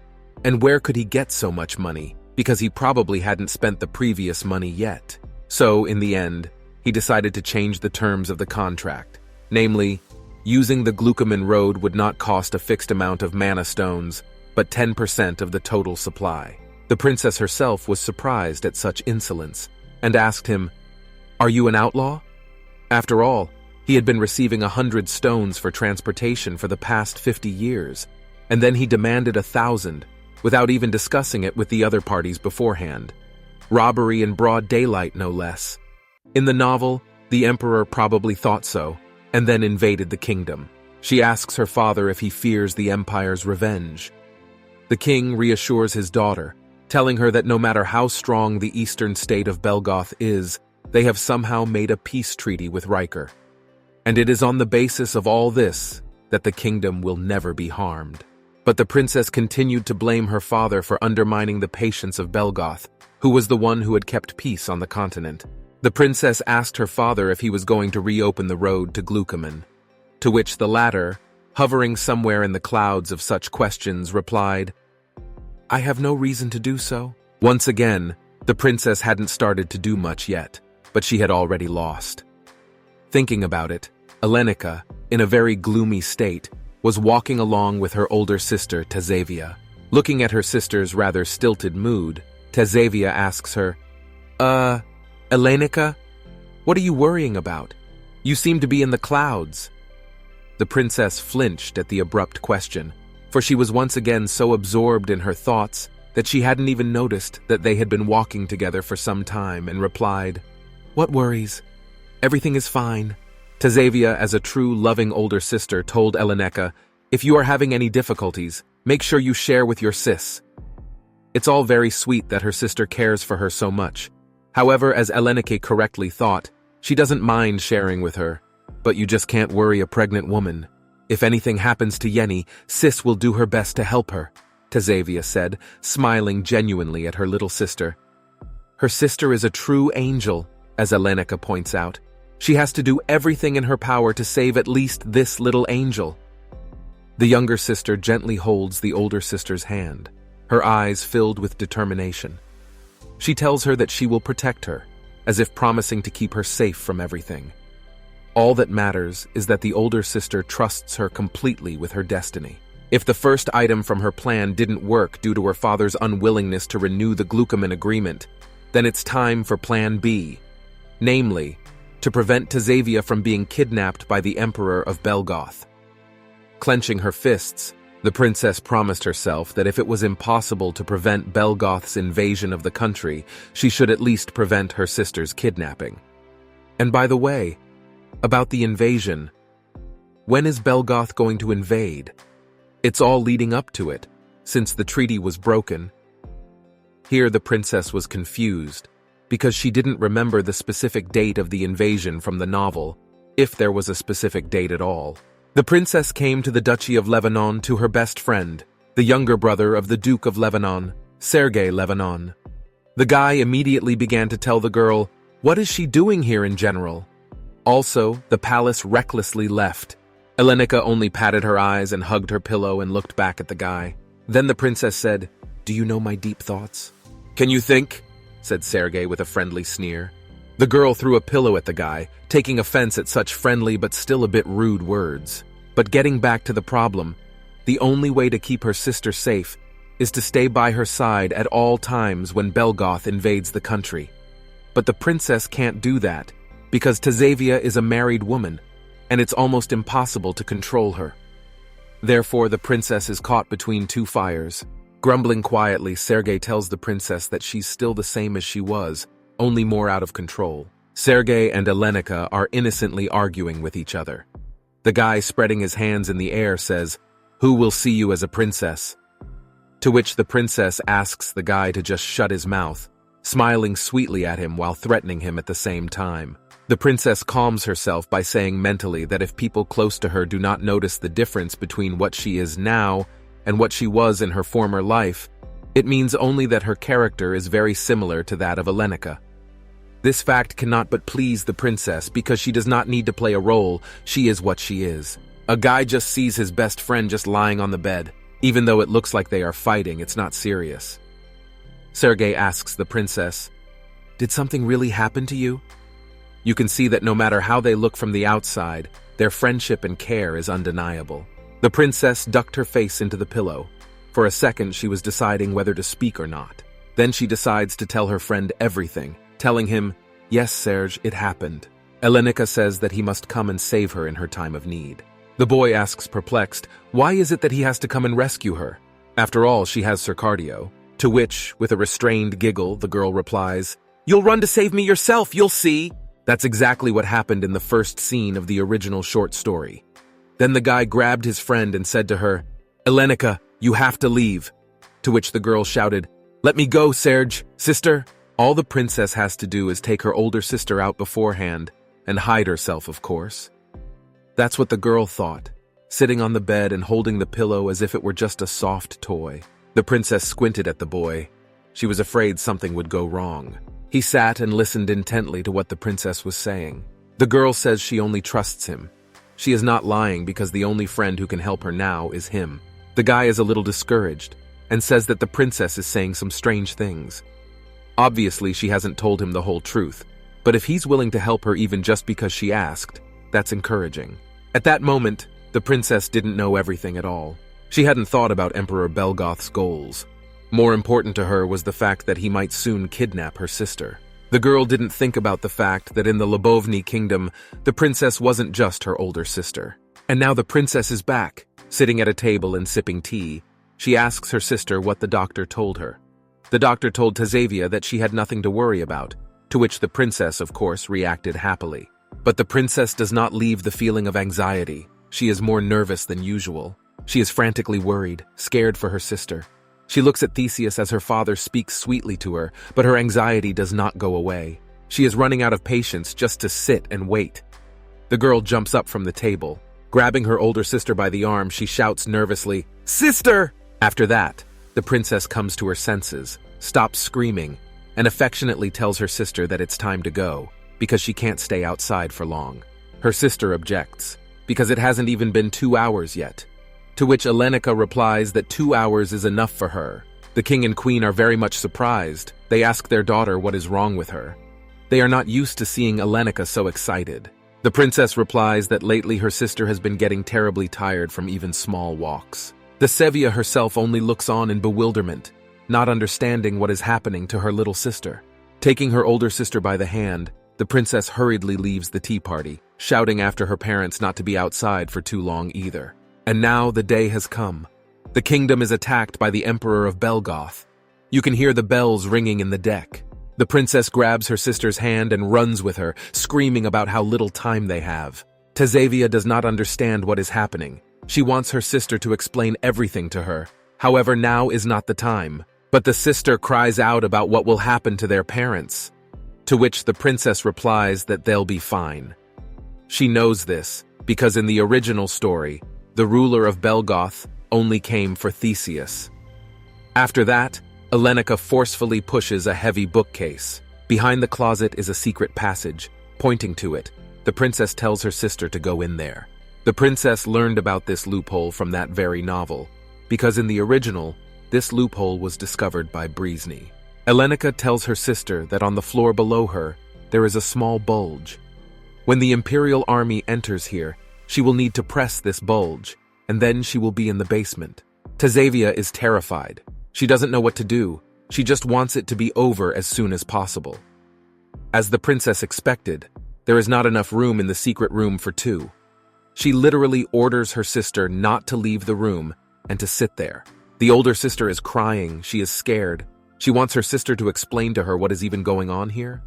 And where could he get so much money? Because he probably hadn't spent the previous money yet. So, in the end, he decided to change the terms of the contract. Namely, using the Glucoman Road would not cost a fixed amount of mana stones, but 10% of the total supply. The princess herself was surprised at such insolence and asked him, "Are you an outlaw?" After all, he had been receiving 100 stones for transportation for the past 50 years, and then he demanded 1,000 without even discussing it with the other parties beforehand. Robbery in broad daylight, no less. In the novel, the emperor probably thought so, and then invaded the kingdom. She asks her father if he fears the empire's revenge. The king reassures his daughter, telling her that no matter how strong the eastern state of Belgoth is, they have somehow made a peace treaty with Riker. And it is on the basis of all this that the kingdom will never be harmed. But the princess continued to blame her father for undermining the patience of Belgoth, who was the one who had kept peace on the continent. The princess asked her father if he was going to reopen the road to Glucoman, to which the latter, hovering somewhere in the clouds of such questions, replied, "I have no reason to do so." Once again, the princess hadn't started to do much yet, but she had already lost. Thinking about it, Alenika, in a very gloomy state, was walking along with her older sister, Tazavia. Looking at her sister's rather stilted mood, Tazavia asks her, Alenika, what are you worrying about? You seem to be in the clouds." The princess flinched at the abrupt question, for she was once again so absorbed in her thoughts that she hadn't even noticed that they had been walking together for some time, and replied, "What worries? Everything is fine." Tazavia, as a true loving older sister, told Alenika, "If you are having any difficulties, make sure you share with your sis." It's all very sweet that her sister cares for her so much. However, as Alenika correctly thought, she doesn't mind sharing with her, but you just can't worry a pregnant woman. If anything happens to Yenny, sis will do her best to help her, Tazavia said, smiling genuinely at her little sister. Her sister is a true angel, as Alenika points out. She has to do everything in her power to save at least this little angel. The younger sister gently holds the older sister's hand, her eyes filled with determination. She tells her that she will protect her, as if promising to keep her safe from everything. All that matters is that the older sister trusts her completely with her destiny. If the first item from her plan didn't work due to her father's unwillingness to renew the Glucoman agreement, then it's time for Plan B, namely, to prevent Tazavia from being kidnapped by the Emperor of Belgoth. Clenching her fists, the princess promised herself that if it was impossible to prevent Belgoth's invasion of the country, she should at least prevent her sister's kidnapping. And by the way, about the invasion, when is Belgoth going to invade? It's all leading up to it, since the treaty was broken. Here the princess was confused, because she didn't remember the specific date of the invasion from the novel, if there was a specific date at all. The princess came to the Duchy of Lebanon to her best friend, the younger brother of the Duke of Lebanon, Sergei Lebanon. The guy immediately began to tell the girl, what is she doing here in general? Also, the palace recklessly left. Alenika only patted her eyes and hugged her pillow and looked back at the guy. Then the princess said, "Do you know my deep thoughts?" "Can you think?" said Sergei with a friendly sneer. The girl threw a pillow at the guy, taking offense at such friendly but still a bit rude words. But getting back to the problem, the only way to keep her sister safe is to stay by her side at all times when Belgoth invades the country. But the princess can't do that, because Tazavia is a married woman, and it's almost impossible to control her. Therefore, the princess is caught between two fires. Grumbling quietly, Sergei tells the princess that she's still the same as she was, only more out of control. Sergei and Alenika are innocently arguing with each other. The guy, spreading his hands in the air, says, "Who will see you as a princess?" To which the princess asks the guy to just shut his mouth, smiling sweetly at him while threatening him at the same time. The princess calms herself by saying mentally that if people close to her do not notice the difference between what she is now and what she was in her former life, it means only that her character is very similar to that of Alenika. This fact cannot but please the princess because she does not need to play a role, she is what she is. A guy just sees his best friend just lying on the bed. Even though it looks like they are fighting, it's not serious. Sergei asks the princess, "Did something really happen to you?" You can see that no matter how they look from the outside, their friendship and care is undeniable. The princess ducked her face into the pillow. For a second, she was deciding whether to speak or not. Then she decides to tell her friend everything, telling him, "Yes, Serge, it happened." Elenica says that he must come and save her in her time of need. The boy asks, perplexed, why is it that he has to come and rescue her? After all, she has cardio. To which, with a restrained giggle, the girl replies, "You'll run to save me yourself, you'll see." That's exactly what happened in the first scene of the original short story. Then the guy grabbed his friend and said to her, "Elenica, you have to leave." To which the girl shouted, "Let me go, Serge, sister." All the princess has to do is take her older sister out beforehand and hide herself, of course. That's what the girl thought, sitting on the bed and holding the pillow as if it were just a soft toy. The princess squinted at the boy. She was afraid something would go wrong. He sat and listened intently to what the princess was saying. The girl says she only trusts him. She is not lying because the only friend who can help her now is him. The guy is a little discouraged and says that the princess is saying some strange things. Obviously, she hasn't told him the whole truth, but if he's willing to help her even just because she asked, that's encouraging. At that moment, the princess didn't know everything at all. She hadn't thought about Emperor Belgoth's goals. More important to her was the fact that he might soon kidnap her sister. The girl didn't think about the fact that in the Lobovny kingdom, the princess wasn't just her older sister. And now the princess is back, sitting at a table and sipping tea. She asks her sister what the doctor told her. The doctor told Tazavia that she had nothing to worry about, to which the princess, of course, reacted happily. But the princess does not leave the feeling of anxiety. She is more nervous than usual. She is frantically worried, scared for her sister. She looks at Theseus as her father speaks sweetly to her, but her anxiety does not go away. She is running out of patience just to sit and wait. The girl jumps up from the table. Grabbing her older sister by the arm, she shouts nervously, "Sister!" After that, the princess comes to her senses, stops screaming, and affectionately tells her sister that it's time to go, because she can't stay outside for long. Her sister objects, because it hasn't even been 2 hours yet. To which Elenica replies that 2 hours is enough for her. The king and queen are very much surprised. They ask their daughter what is wrong with her. They are not used to seeing Elenica so excited. The princess replies that lately her sister has been getting terribly tired from even small walks. The Sevia herself only looks on in bewilderment, not understanding what is happening to her little sister. Taking her older sister by the hand, the princess hurriedly leaves the tea party, shouting after her parents not to be outside for too long either. And now the day has come. The kingdom is attacked by the Emperor of Belgoth. You can hear the bells ringing in the deck. The princess grabs her sister's hand and runs with her, screaming about how little time they have. Tazavia does not understand what is happening. She wants her sister to explain everything to her. However, now is not the time. But the sister cries out about what will happen to their parents. To which the princess replies that they'll be fine. She knows this, because in the original story, the ruler of Belgoth only came for Theseus. After that, Elenica forcefully pushes a heavy bookcase. Behind the closet is a secret passage. Pointing to it, the princess tells her sister to go in there. The princess learned about this loophole from that very novel, because in the original, this loophole was discovered by Breezney. Elenica tells her sister that on the floor below her, there is a small bulge. When the Imperial army enters here, she will need to press this bulge, and then she will be in the basement. Tazavia is terrified. She doesn't know what to do. She just wants it to be over as soon as possible. As the princess expected, there is not enough room in the secret room for two. She literally orders her sister not to leave the room and to sit there. The older sister is crying. She is scared. She wants her sister to explain to her what is even going on here.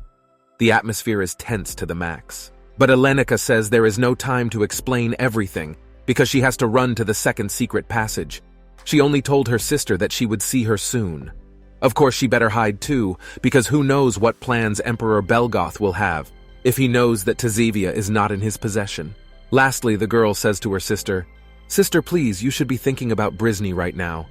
The atmosphere is tense to the max. But Elenica says there is no time to explain everything because she has to run to the second secret passage. She only told her sister that she would see her soon. Of course, she better hide too, because who knows what plans Emperor Belgoth will have if he knows that Tazavia is not in his possession. Lastly, the girl says to her sister, "Sister, please, you should be thinking about Breezney right now."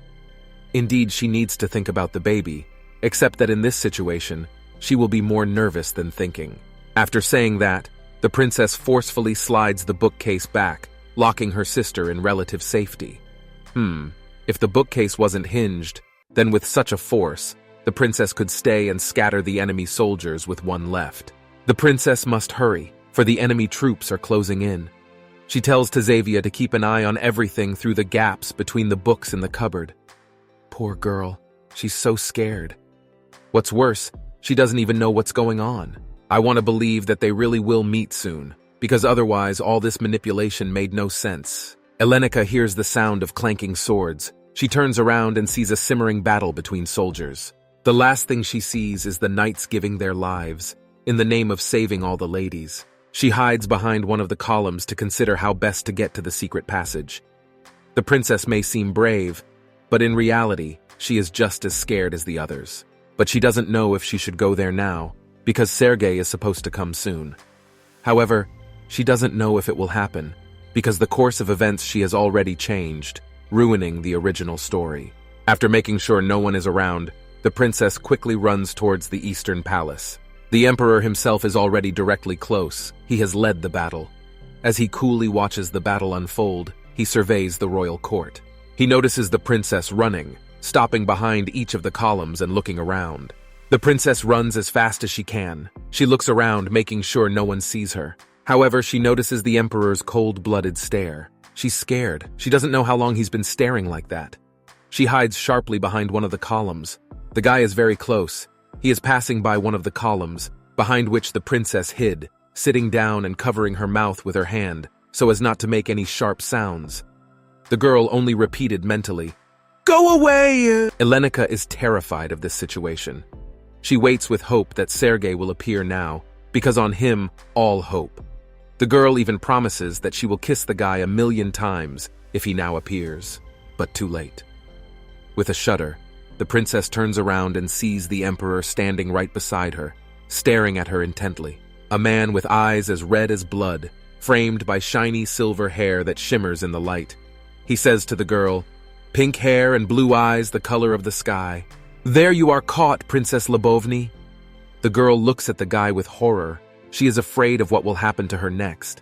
Indeed, she needs to think about the baby, except that in this situation, she will be more nervous than thinking. After saying that, the princess forcefully slides the bookcase back, locking her sister in relative safety. If the bookcase wasn't hinged, then with such a force, the princess could stay and scatter the enemy soldiers with one left. The princess must hurry, for the enemy troops are closing in. She tells Tazavia to keep an eye on everything through the gaps between the books in the cupboard. Poor girl. She's so scared. What's worse, she doesn't even know what's going on. I want to believe that they really will meet soon, because otherwise all this manipulation made no sense. Elenica hears the sound of clanking swords. She turns around and sees a simmering battle between soldiers. The last thing she sees is the knights giving their lives, in the name of saving all the ladies. She hides behind one of the columns to consider how best to get to the secret passage. The princess may seem brave, but in reality, she is just as scared as the others. But she doesn't know if she should go there now, because Sergei is supposed to come soon. However, she doesn't know if it will happen, because the course of events she has already changed, ruining the original story. After making sure no one is around, the princess quickly runs towards the Eastern Palace. The emperor himself is already directly close. He has led the battle. As he coolly watches the battle unfold, he surveys the royal court. He notices the princess running, stopping behind each of the columns and looking around. The princess runs as fast as she can. She looks around, making sure no one sees her. However, she notices the emperor's cold-blooded stare. She's scared. She doesn't know how long he's been staring like that. She hides sharply behind one of the columns. The guy is very close. He is passing by one of the columns, behind which the princess hid, sitting down and covering her mouth with her hand, so as not to make any sharp sounds. The girl only repeated mentally, "Go away!" Elenica is terrified of this situation. She waits with hope that Sergei will appear now, because on him, all hope. The girl even promises that she will kiss the guy 1,000,000 times if he now appears, but too late. With a shudder, the princess turns around and sees the emperor standing right beside her, staring at her intently. A man with eyes as red as blood, framed by shiny silver hair that shimmers in the light. He says to the girl, "Pink hair and blue eyes, the color of the sky. There you are caught, Princess Lobovny." The girl looks at the guy with horror. She is afraid of what will happen to her next.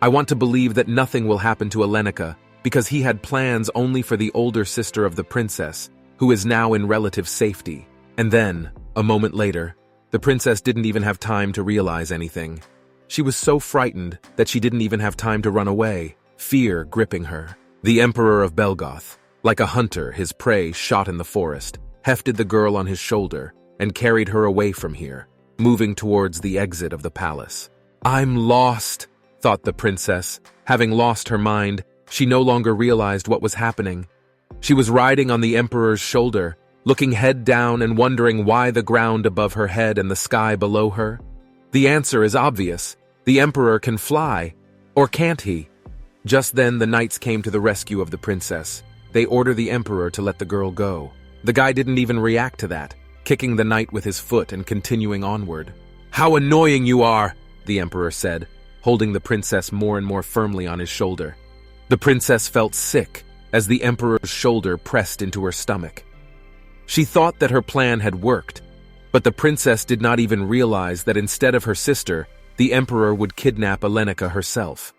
I want to believe that nothing will happen to Elenica, because he had plans only for the older sister of the princess, who is now in relative safety. And then, a moment later, the princess didn't even have time to realize anything. She was so frightened that she didn't even have time to run away, fear gripping her. The Emperor of Belgoth, like a hunter his prey shot in the forest, hefted the girl on his shoulder and carried her away from here, moving towards the exit of the palace. "I'm lost," thought the princess. Having lost her mind, she no longer realized what was happening. She was riding on the emperor's shoulder, looking head down and wondering why the ground above her head and the sky below her. The answer is obvious. The emperor can fly. Or can't he? Just then, the knights came to the rescue of the princess. They order the emperor to let the girl go. The guy didn't even react to that, kicking the knight with his foot and continuing onward. "How annoying you are," the emperor said, holding the princess more and more firmly on his shoulder. The princess felt sick as the emperor's shoulder pressed into her stomach. She thought that her plan had worked, but the princess did not even realize that instead of her sister, the emperor would kidnap Elenica herself.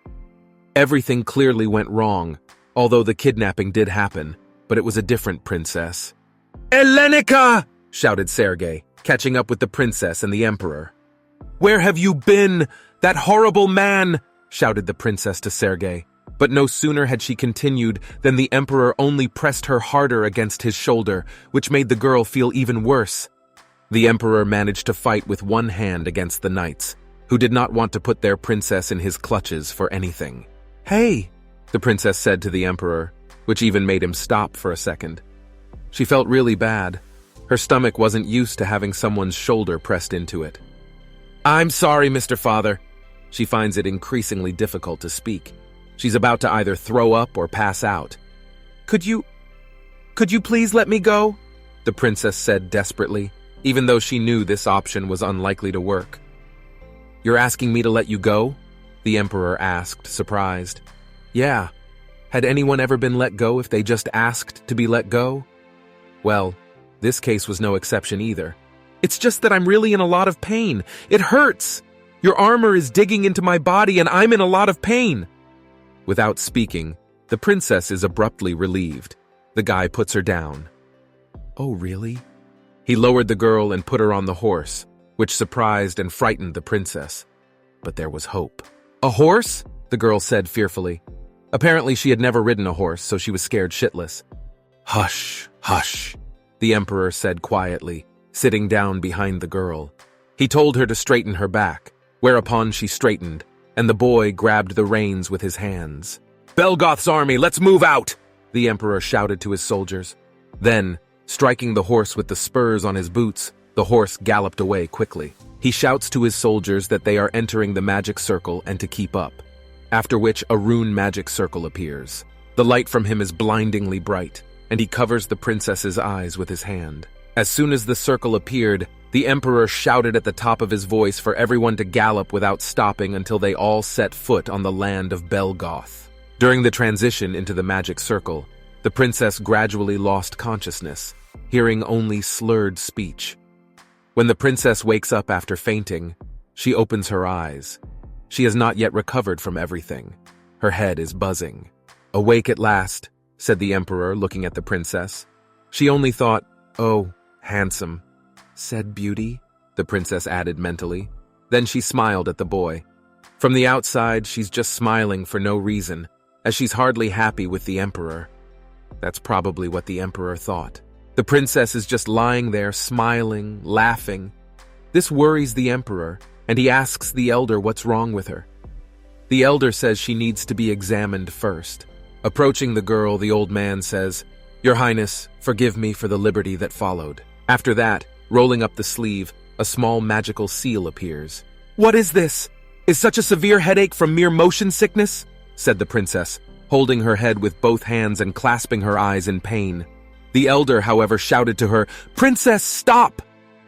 Everything clearly went wrong, although the kidnapping did happen, but it was a different princess. "Elenica!" shouted Sergei, catching up with the princess and the emperor. "Where have you been? That horrible man!" shouted the princess to Sergei. But no sooner had she continued than the emperor only pressed her harder against his shoulder, which made the girl feel even worse. The emperor managed to fight with one hand against the knights, who did not want to put their princess in his clutches for anything. "Hey," the princess said to the emperor, which even made him stop for a second. She felt really bad. Her stomach wasn't used to having someone's shoulder pressed into it. "I'm sorry, Mr. Father." She finds it increasingly difficult to speak. She's about to either throw up or pass out. Could you please let me go?" the princess said desperately, even though she knew this option was unlikely to work. "You're asking me to let you go?" the emperor asked, surprised. Yeah. Had anyone ever been let go if they just asked to be let go? Well, this case was no exception either. "It's just that I'm really in a lot of pain. It hurts. Your armor is digging into my body and I'm in a lot of pain." Without speaking, the princess is abruptly relieved. The guy puts her down. "Oh, really?" He lowered the girl and put her on the horse, which surprised and frightened the princess. But there was hope. "A horse?" the girl said fearfully. Apparently she had never ridden a horse, so she was scared shitless. "Hush, hush," the emperor said quietly, sitting down behind the girl. He told her to straighten her back, whereupon she straightened, and the boy grabbed the reins with his hands. "Belgoth's army, let's move out!" the emperor shouted to his soldiers. Then, striking the horse with the spurs on his boots, the horse galloped away quickly. He shouts to his soldiers that they are entering the magic circle and to keep up, after which a rune magic circle appears. The light from him is blindingly bright, and he covers the princess's eyes with his hand. As soon as the circle appeared, the emperor shouted at the top of his voice for everyone to gallop without stopping until they all set foot on the land of Belgoth. During the transition into the magic circle, the princess gradually lost consciousness, hearing only slurred speech. When the princess wakes up after fainting, she opens her eyes. She has not yet recovered from everything. Her head is buzzing. "Awake at last," said the emperor, looking at the princess. She only thought, "Oh, handsome," said Beauty, the princess added mentally. Then she smiled at the boy. From the outside, she's just smiling for no reason, as she's hardly happy with the emperor. That's probably what the emperor thought. The princess is just lying there, smiling, laughing. This worries the emperor, and he asks the elder what's wrong with her. The elder says she needs to be examined first. Approaching the girl, the old man says, "Your Highness, forgive me for the liberty that followed." After that, rolling up the sleeve, a small magical seal appears. "What is this? Is such a severe headache from mere motion sickness?" said the princess, holding her head with both hands and clasping her eyes in pain. The elder, however, shouted to her, "Princess, stop!"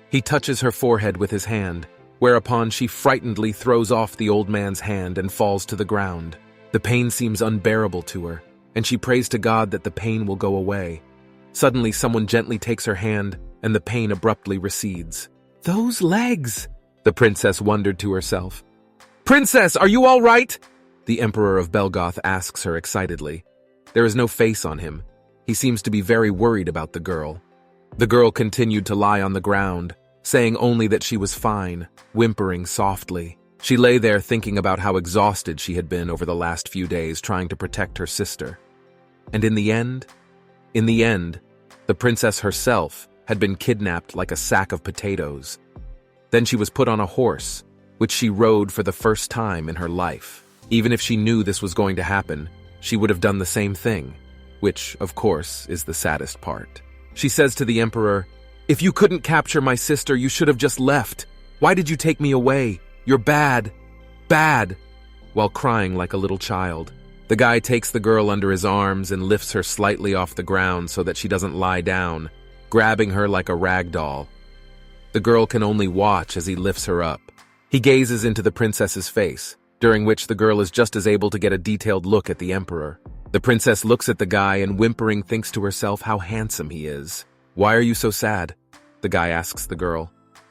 He touches her forehead with his hand, whereupon she frightenedly throws off the old man's hand and falls to the ground. The pain seems unbearable to her, and she prays to God that the pain will go away. Suddenly, someone gently takes her hand, and the pain abruptly recedes. "Those legs," the princess wondered to herself. "Princess, are you all right?" the Emperor of Belgoth asks her excitedly. There is no face on him. He seems to be very worried about the girl. The girl continued to lie on the ground, saying only that she was fine, whimpering softly. She lay there thinking about how exhausted she had been over the last few days trying to protect her sister. And in the end, the princess herself had been kidnapped like a sack of potatoes. Then she was put on a horse, which she rode for the first time in her life. Even if she knew this was going to happen, she would have done the same thing, which, of course, is the saddest part. She says to the emperor, "If you couldn't capture my sister, you should have just left. Why did you take me away? You're bad, bad," while crying like a little child. The guy takes the girl under his arms and lifts her slightly off the ground so that she doesn't lie down, grabbing her like a rag doll. The girl can only watch as he lifts her up. He gazes into the princess's face, during which the girl is just as able to get a detailed look at the emperor. The princess looks at the guy and whimpering thinks to herself how handsome he is. "Why are you so sad?" the guy asks the girl.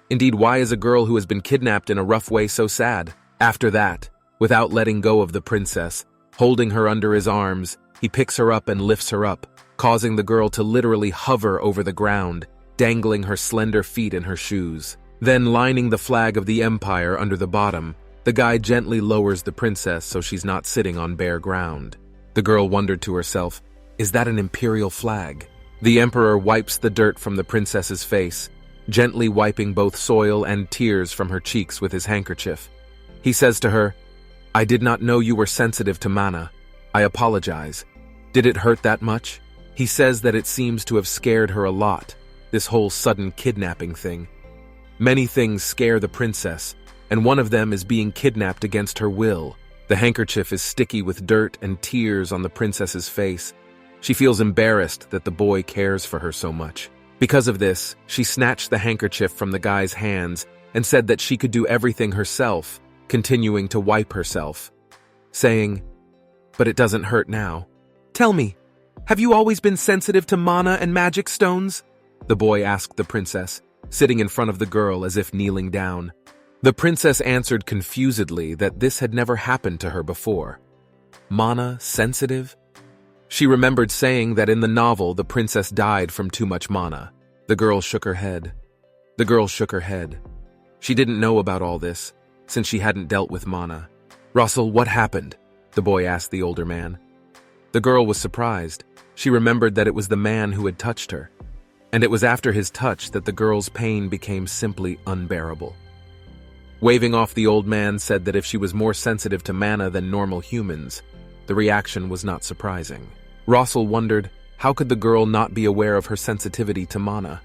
Indeed, why is a girl who has been kidnapped in a rough way so sad? After that, without letting go of the princess, holding her under his arms, he picks her up and lifts her up, causing the girl to literally hover over the ground, dangling her slender feet in her shoes. Then, lining the flag of the empire under the bottom, the guy gently lowers the princess so she's not sitting on bare ground. The girl wondered to herself, "Is that an imperial flag?" The emperor wipes the dirt from the princess's face, gently wiping both soil and tears from her cheeks with his handkerchief. He says to her, "I did not know you were sensitive to mana. I apologize. Did it hurt that much?" He says that it seems to have scared her a lot, this whole sudden kidnapping thing. Many things scare the princess, and one of them is being kidnapped against her will. The handkerchief is sticky with dirt and tears on the princess's face. She feels embarrassed that the boy cares for her so much. Because of this, she snatched the handkerchief from the guy's hands and said that she could do everything herself, continuing to wipe herself, saying, "But it doesn't hurt now. Tell me, have you always been sensitive to mana and magic stones?" the boy asked the princess, sitting in front of the girl as if kneeling down. The princess answered confusedly that this had never happened to her before. Mana sensitive? She remembered saying that in the novel the princess died from too much mana. The girl shook her head. She didn't know about all this, since she hadn't dealt with mana. "Russell, what happened?" the boy asked the older man. The girl was surprised. She remembered that it was the man who had touched her, and it was after his touch that the girl's pain became simply unbearable. Waving off, the old man said that if she was more sensitive to mana than normal humans, the reaction was not surprising. Russell wondered, how could the girl not be aware of her sensitivity to mana?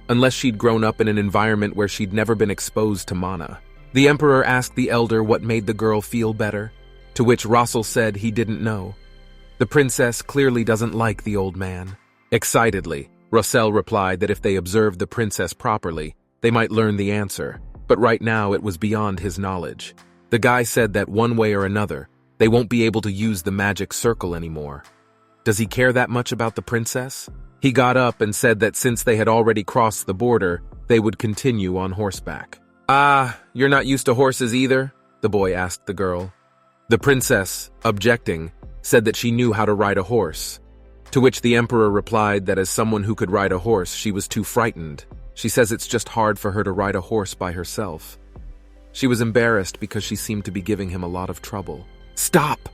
Unless she'd grown up in an environment where she'd never been exposed to mana. The Emperor asked the elder what made the girl feel better, to which Russell said he didn't know. The princess clearly doesn't like the old man. Excitedly, Russell replied that if they observed the princess properly, they might learn the answer, but right now it was beyond his knowledge. The guy said that one way or another, they won't be able to use the magic circle anymore. Does he care that much about the princess? He got up and said that since they had already crossed the border, they would continue on horseback. "Ah, you're not used to horses either?" the boy asked the girl. The princess, objecting, said that she knew how to ride a horse, to which the emperor replied that as someone who could ride a horse, she was too frightened. She says it's just hard for her to ride a horse by herself. She was embarrassed because she seemed to be giving him a lot of trouble. "Stop!"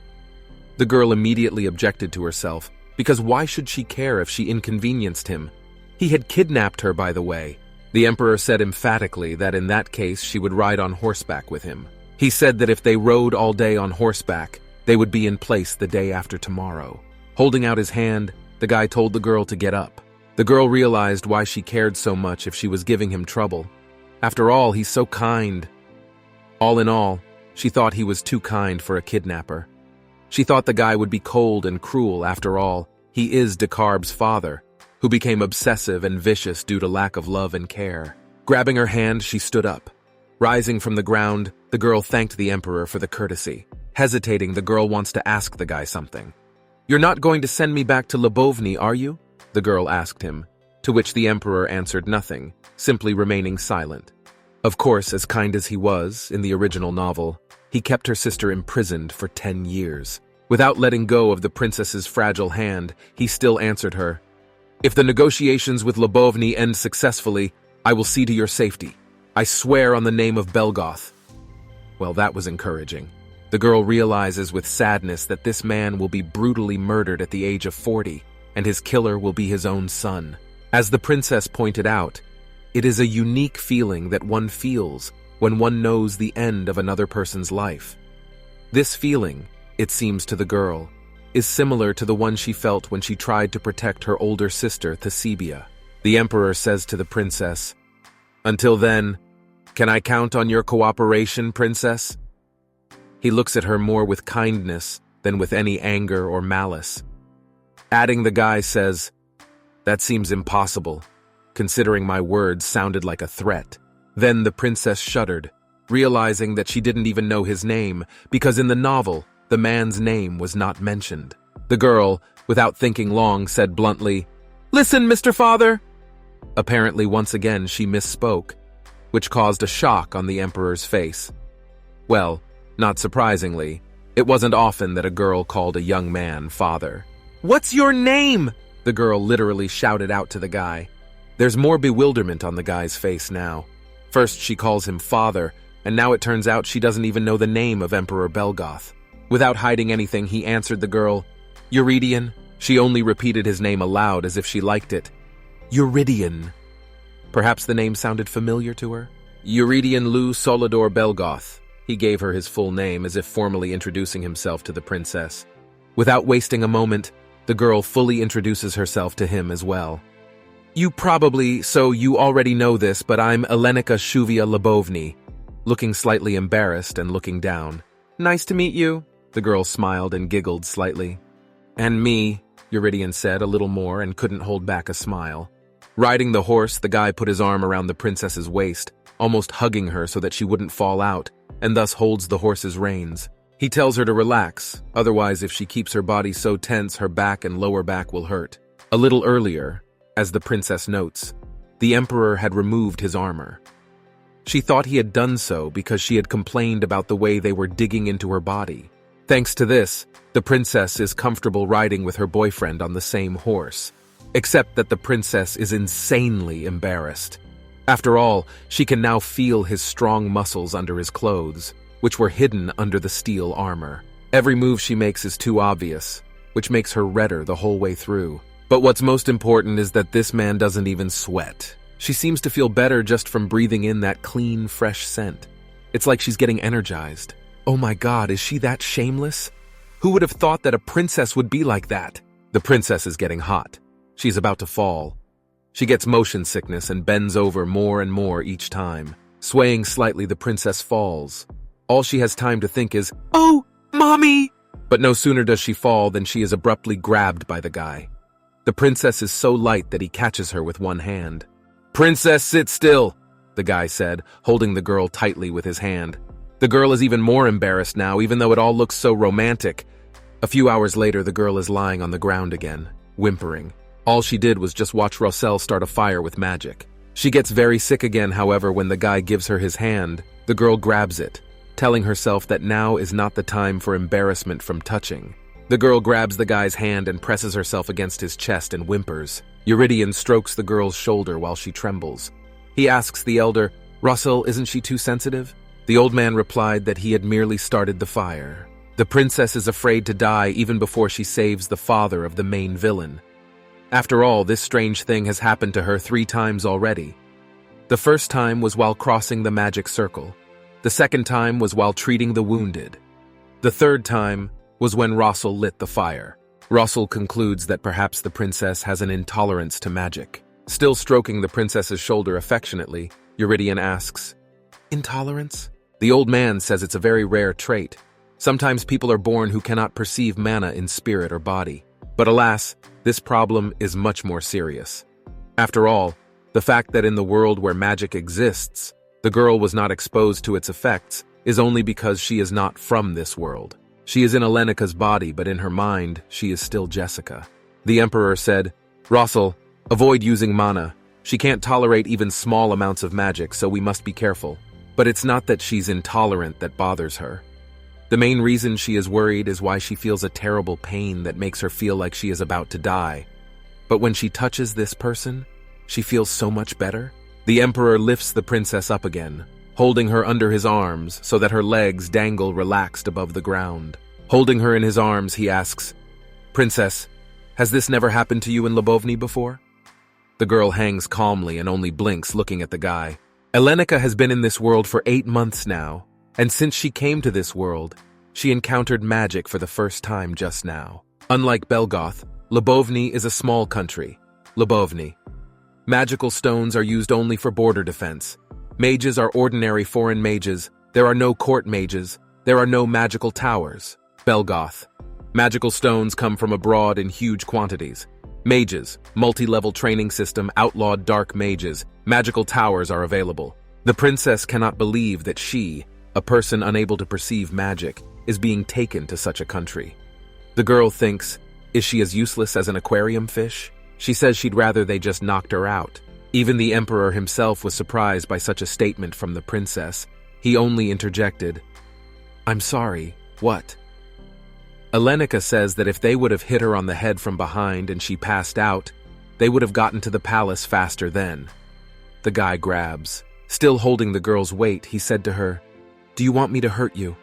The girl immediately objected to herself, because why should she care if she inconvenienced him? He had kidnapped her, by the way. The emperor said emphatically that in that case she would ride on horseback with him. He said that if they rode all day on horseback, they would be in place the day after tomorrow. Holding out his hand, the guy told the girl to get up. The girl realized why she cared so much if she was giving him trouble. After all, he's so kind. All in all, she thought he was too kind for a kidnapper. She thought the guy would be cold and cruel. After all, he is Decarb's father, who became obsessive and vicious due to lack of love and care. Grabbing her hand, she stood up. Rising from the ground, the girl thanked the emperor for the courtesy. Hesitating, the girl wants to ask the guy something. "You're not going to send me back to Lebovny, are you?" the girl asked him, to which the emperor answered nothing, simply remaining silent. Of course, as kind as he was in the original novel, he kept her sister imprisoned for 10 years. Without letting go of the princess's fragile hand, he still answered her, "If the negotiations with Lebovny end successfully, I will see to your safety. I swear on the name of Belgoth." Well, that was encouraging. The girl realizes with sadness that this man will be brutally murdered at the age of 40, and his killer will be his own son. As the princess pointed out, it is a unique feeling that one feels when one knows the end of another person's life. This feeling, it seems to the girl, is similar to the one she felt when she tried to protect her older sister, Thesebia. The emperor says to the princess, "Until then, can I count on your cooperation, princess?" He looks at her more with kindness than with any anger or malice. Adding, the guy says, "That seems impossible, considering my words sounded like a threat." Then the princess shuddered, realizing that she didn't even know his name, because in the novel, the man's name was not mentioned. The girl, without thinking long, said bluntly, "Listen, Mr. Father!" Apparently, once again, she misspoke, which caused a shock on the emperor's face. Well, not surprisingly, it wasn't often that a girl called a young man father. "What's your name?" the girl literally shouted out to the guy. There's more bewilderment on the guy's face now. First she calls him father, and now it turns out she doesn't even know the name of Emperor Belgoth. Without hiding anything, he answered the girl, "Euridian." She only repeated his name aloud as if she liked it. Euridian. Perhaps the name sounded familiar to her? Euridian Lou Solidor Belgoth. He gave her his full name as if formally introducing himself to the princess. Without wasting a moment, the girl fully introduces herself to him as well. "You already know this, but I'm Elenika Shuvia Lebovny," looking slightly embarrassed and looking down. "Nice to meet you." The girl smiled and giggled slightly. "And me," Euridian said a little more and couldn't hold back a smile. Riding the horse, the guy put his arm around the princess's waist, almost hugging her so that she wouldn't fall out, and thus holds the horse's reins. He tells her to relax, otherwise if she keeps her body so tense, her back and lower back will hurt. A little earlier, as the princess notes, the emperor had removed his armor. She thought he had done so because she had complained about the way they were digging into her body. Thanks to this, the princess is comfortable riding with her boyfriend on the same horse. Except that the princess is insanely embarrassed. After all, she can now feel his strong muscles under his clothes, which were hidden under the steel armor. Every move she makes is too obvious, which makes her redder the whole way through. But what's most important is that this man doesn't even sweat. She seems to feel better just from breathing in that clean, fresh scent. It's like she's getting energized. Oh my God, is she that shameless? Who would have thought that a princess would be like that? The princess is getting hot. She's about to fall. She gets motion sickness and bends over more and more each time. Swaying slightly, the princess falls. All she has time to think is, "Oh, mommy!" But no sooner does she fall than she is abruptly grabbed by the guy. The princess is so light that he catches her with one hand. "Princess, sit still," the guy said, holding the girl tightly with his hand. The girl is even more embarrassed now, even though it all looks so romantic. A few hours later, the girl is lying on the ground again, whimpering. All she did was just watch Rossel start a fire with magic. She gets very sick again, however, when the guy gives her his hand. The girl grabs it, telling herself that now is not the time for embarrassment from touching. The girl grabs the guy's hand and presses herself against his chest and whimpers. Eurydion strokes the girl's shoulder while she trembles. He asks the elder, "Rossel, isn't she too sensitive?" The old man replied that he had merely started the fire. The princess is afraid to die even before she saves the father of the main villain. After all, this strange thing has happened to her 3 times already. The first time was while crossing the magic circle. The second time was while treating the wounded. The third time was when Rossel lit the fire. Rossel concludes that perhaps the princess has an intolerance to magic. Still stroking the princess's shoulder affectionately, Eurydion asks, "Intolerance?" The old man says it's a very rare trait. Sometimes people are born who cannot perceive mana in spirit or body. But alas, this problem is much more serious. After all, the fact that in the world where magic exists, the girl was not exposed to its effects is only because she is not from this world. She is in Elenika's body, but in her mind, she is still Jessica. The Emperor said, "Rossel, avoid using mana. She can't tolerate even small amounts of magic, so we must be careful." But it's not that she's intolerant that bothers her. The main reason she is worried is why she feels a terrible pain that makes her feel like she is about to die. But when she touches this person, she feels so much better. The Emperor lifts the princess up again, holding her under his arms so that her legs dangle relaxed above the ground. Holding her in his arms, he asks, "Princess, has this never happened to you in Lubovny before?" The girl hangs calmly and only blinks, looking at the guy. Elenika has been in this world for 8 months now. And since she came to this world, she encountered magic for the first time just now. Unlike Belgoth, Lubovny is a small country. Lubovny. Magical stones are used only for border defense. Mages are ordinary foreign mages. There are no court mages. There are no magical towers. Belgoth. Magical stones come from abroad in huge quantities. Mages, multi-level training system, outlawed dark mages, magical towers are available. The princess cannot believe that she, a person unable to perceive magic, is being taken to such a country. The girl thinks, is she as useless as an aquarium fish? She says she'd rather they just knocked her out. Even the Emperor himself was surprised by such a statement from the princess. He only interjected, "I'm sorry, what?" Elenika says that if they would have hit her on the head from behind and she passed out, they would have gotten to the palace faster then. The guy grabs. Still holding the girl's weight, he said to her, "Do you want me to hurt you?"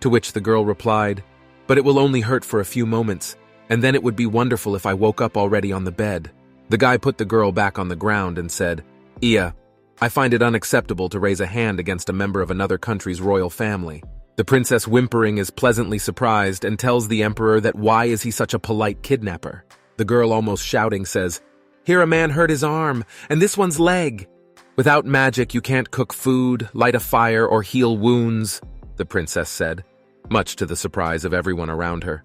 To which the girl replied, "But it will only hurt for a few moments, and then it would be wonderful if I woke up already on the bed." The guy put the girl back on the ground and said, "Iya, I find it unacceptable to raise a hand against a member of another country's royal family." The princess, whimpering, is pleasantly surprised and tells the Emperor that why is he such a polite kidnapper. The girl, almost shouting, says, "Here a man hurt his arm, and this one's leg. Without magic, you can't cook food, light a fire, or heal wounds," the princess said, much to the surprise of everyone around her.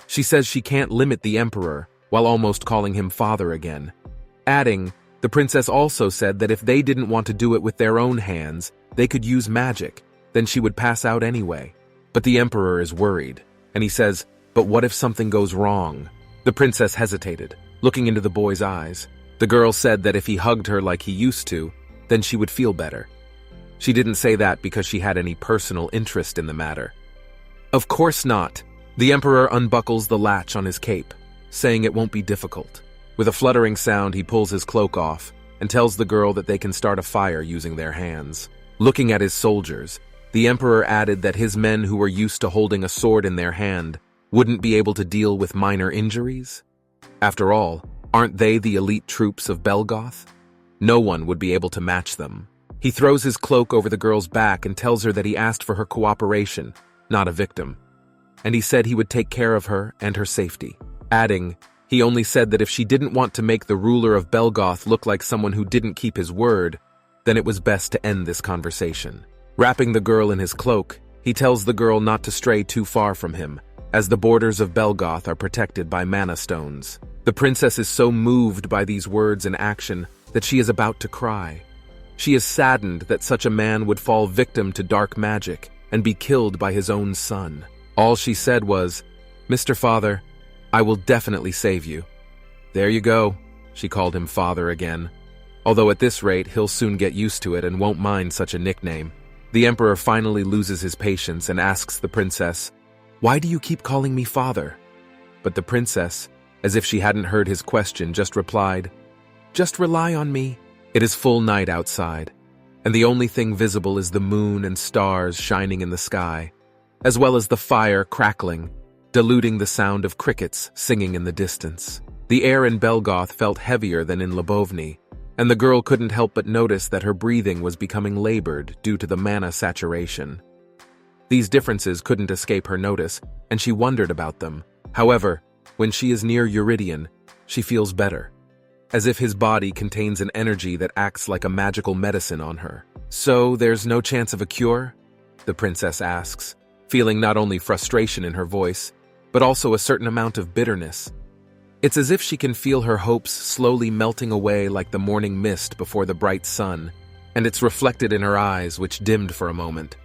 She says she can't limit the Emperor, while almost calling him father again. Adding, the princess also said that if they didn't want to do it with their own hands, they could use magic, then she would pass out anyway. But the Emperor is worried, and he says, "But what if something goes wrong?" The princess hesitated, looking into the boy's eyes. The girl said that if he hugged her like he used to, then she would feel better. She didn't say that because she had any personal interest in the matter. Of course not. The Emperor unbuckles the latch on his cape, saying it won't be difficult. With a fluttering sound, he pulls his cloak off and tells the girl that they can start a fire using their hands. Looking at his soldiers, the Emperor added that his men who were used to holding a sword in their hand wouldn't be able to deal with minor injuries? After all, aren't they the elite troops of Belgoth? No one would be able to match them. He throws his cloak over the girl's back and tells her that he asked for her cooperation, not a victim. And he said he would take care of her and her safety, adding, he only said that if she didn't want to make the ruler of Belgoth look like someone who didn't keep his word, then it was best to end this conversation. Wrapping the girl in his cloak, he tells the girl not to stray too far from him, as the borders of Belgoth are protected by mana stones. The princess is so moved by these words and action that she is about to cry. She is saddened that such a man would fall victim to dark magic and be killed by his own son. All she said was, "Mr. Father, I will definitely save you." "There you go," she called him father again. Although at this rate, he'll soon get used to it and won't mind such a nickname. The emperor finally loses his patience and asks the princess, "Why do you keep calling me father?" But the princess, as if she hadn't heard his question, just replied, "Just rely on me." It is full night outside, and the only thing visible is the moon and stars shining in the sky, as well as the fire crackling, diluting the sound of crickets singing in the distance. The air in Belgoth felt heavier than in Lebovny, and the girl couldn't help but notice that her breathing was becoming labored due to the mana saturation. These differences couldn't escape her notice, and she wondered about them. However, when she is near Eurydion, she feels better, as if his body contains an energy that acts like a magical medicine on her. "So there's no chance of a cure?" the princess asks, feeling not only frustration in her voice, but also a certain amount of bitterness. It's as if she can feel her hopes slowly melting away like the morning mist before the bright sun, and it's reflected in her eyes, which dimmed for a moment.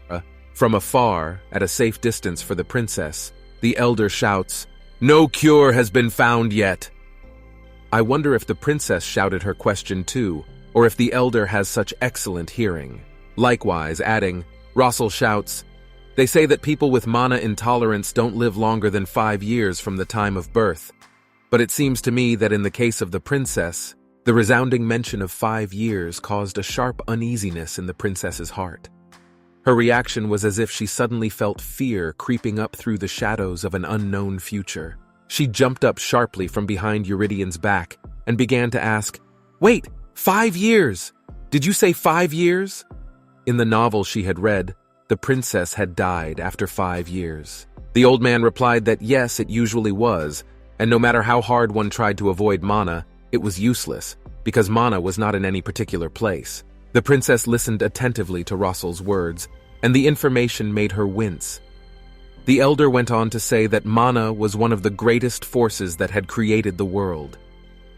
From afar, at a safe distance for the princess, the elder shouts, "No cure has been found yet." I wonder if the princess shouted her question too, or if the elder has such excellent hearing. Likewise, adding, Russell shouts, "They say that people with mana intolerance don't live longer than 5 years from the time of birth. But it seems to me that in the case of the princess, the resounding mention of 5 years caused a sharp uneasiness in the princess's heart. Her reaction was as if she suddenly felt fear creeping up through the shadows of an unknown future. She jumped up sharply from behind Eurytion's back and began to ask, "Wait, 5 years? Did you say 5 years?" In the novel she had read, the princess had died after 5 years. The old man replied that yes, it usually was, and no matter how hard one tried to avoid mana, it was useless, because mana was not in any particular place. The princess listened attentively to Russell's words, and the information made her wince. The elder went on to say that mana was one of the greatest forces that had created the world.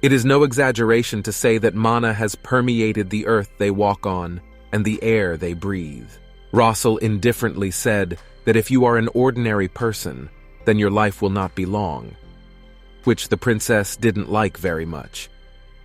It is no exaggeration to say that mana has permeated the earth they walk on and the air they breathe. Russell indifferently said that if you are an ordinary person, then your life will not be long, which the princess didn't like very much.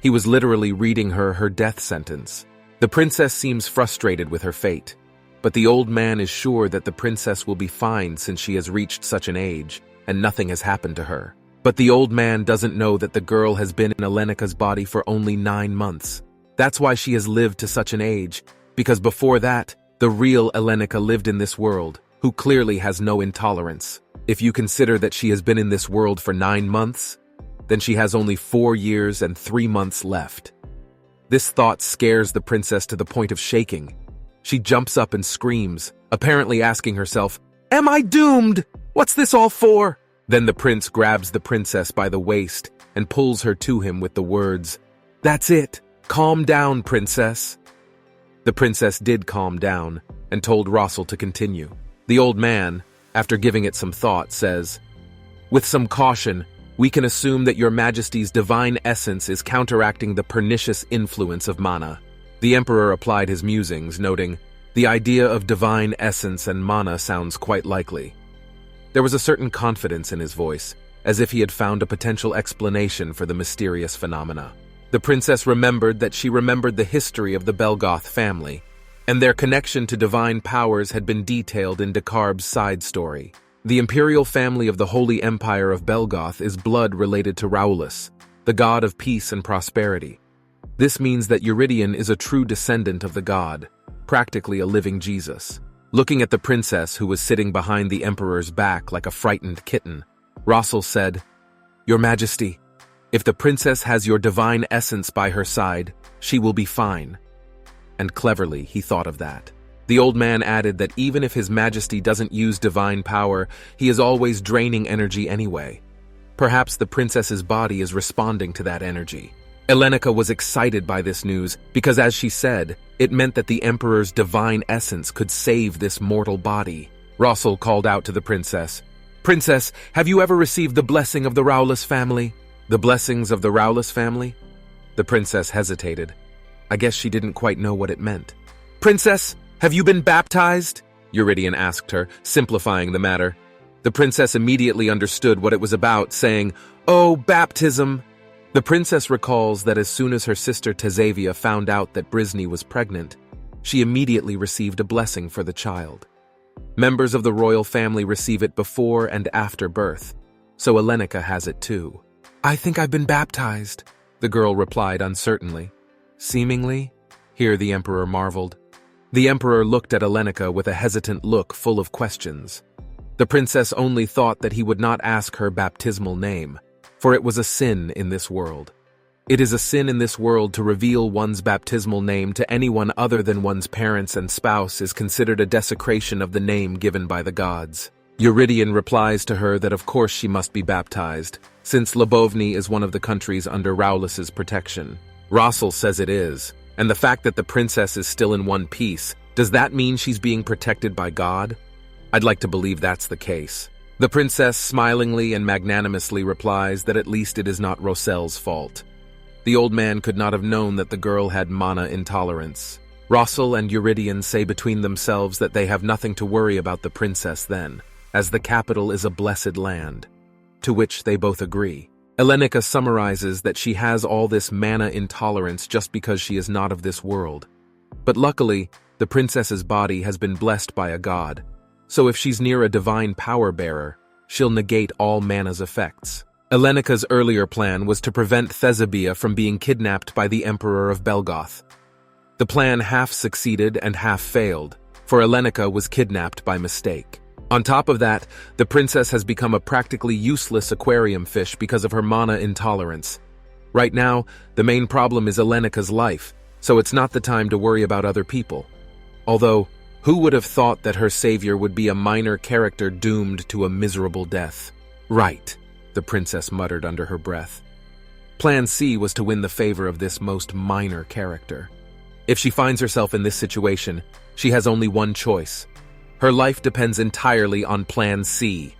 He was literally reading her death sentence. The princess seems frustrated with her fate, but the old man is sure that the princess will be fine since she has reached such an age and nothing has happened to her. But the old man doesn't know that the girl has been in Elenika's body for only 9 months. That's why she has lived to such an age, because before that, the real Elenika lived in this world, who clearly has no intolerance. If you consider that she has been in this world for 9 months, then she has only 4 years and 3 months left. This thought scares the princess to the point of shaking. She jumps up and screams, apparently asking herself, "Am I doomed? What's this all for?" Then the prince grabs the princess by the waist and pulls her to him with the words, "That's it. Calm down, princess." The princess did calm down and told Russell to continue. The old man, after giving it some thought, says, "With some caution, we can assume that your majesty's divine essence is counteracting the pernicious influence of mana." The emperor applied his musings, noting, "The idea of divine essence and mana sounds quite likely." There was a certain confidence in his voice, as if he had found a potential explanation for the mysterious phenomena. The princess remembered that she remembered the history of the Belgoth family, and their connection to divine powers had been detailed in Descartes' side story. The imperial family of the Holy Empire of Belgoth is blood related to Raulis, the god of peace and prosperity. This means that Eurydion is a true descendant of the god, practically a living Jesus. Looking at the princess, who was sitting behind the emperor's back like a frightened kitten, Rossel said, "Your Majesty, if the princess has your divine essence by her side, she will be fine." And cleverly, he thought of that. The old man added that even if His Majesty doesn't use divine power, he is always draining energy anyway. Perhaps the princess's body is responding to that energy. Elenica was excited by this news because, as she said, it meant that the Emperor's divine essence could save this mortal body. Rossel called out to the princess, "Princess, have you ever received the blessing of the Rowless family?" "The blessings of the Rowless family?" The princess hesitated. I guess she didn't quite know what it meant. "Princess, have you been baptized?" Eurydion asked her, simplifying the matter. The princess immediately understood what it was about, saying, "Oh, baptism." The princess recalls that as soon as her sister Tezavia found out that Brisny was pregnant, she immediately received a blessing for the child. Members of the royal family receive it before and after birth, so Elenica has it too. "I think I've been baptized," the girl replied uncertainly. "Seemingly?" Here the emperor marveled. The emperor looked at Elenica with a hesitant look full of questions. The princess only thought that he would not ask her baptismal name, for it was a sin in this world. It is a sin in this world to reveal one's baptismal name to anyone other than one's parents and spouse is considered a desecration of the name given by the gods. Eurydion replies to her that of course she must be baptized, since Lebovny is one of the countries under Rowless's protection. Rossel says it is, and the fact that the princess is still in one piece, does that mean she's being protected by God? I'd like to believe that's the case. The princess smilingly and magnanimously replies that at least it is not Rossel's fault. The old man could not have known that the girl had mana intolerance. Rossel and Eurydion say between themselves that they have nothing to worry about the princess then, as the capital is a blessed land. To which they both agree. Elenica summarizes that she has all this mana intolerance just because she is not of this world. But luckily, the princess's body has been blessed by a god, so if she's near a divine power bearer, she'll negate all mana's effects. Elenica's earlier plan was to prevent Thesabia from being kidnapped by the Emperor of Belgoth. The plan half succeeded and half failed, for Elenica was kidnapped by mistake. On top of that, the princess has become a practically useless aquarium fish because of her mana intolerance. Right now, the main problem is Elenica's life, so it's not the time to worry about other people. Although, who would have thought that her savior would be a minor character doomed to a miserable death? Right, the princess muttered under her breath. Plan C was to win the favor of this most minor character. If she finds herself in this situation, she has only one choice. Her life depends entirely on Plan C.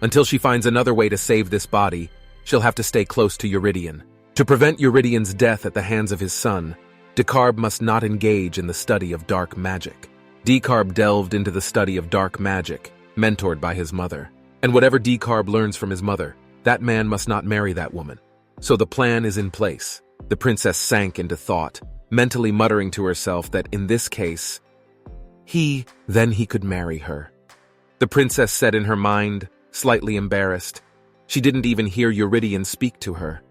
Until she finds another way to save this body, she'll have to stay close to Eurydion. To prevent Eurydion's death at the hands of his son, Decarb must not engage in the study of dark magic. Decarb delved into the study of dark magic, mentored by his mother. And whatever Decarb learns from his mother, that man must not marry that woman. So the plan is in place. The princess sank into thought, mentally muttering to herself that in this case, then he could marry her. The princess said in her mind, slightly embarrassed. She didn't even hear Eurydion speak to her.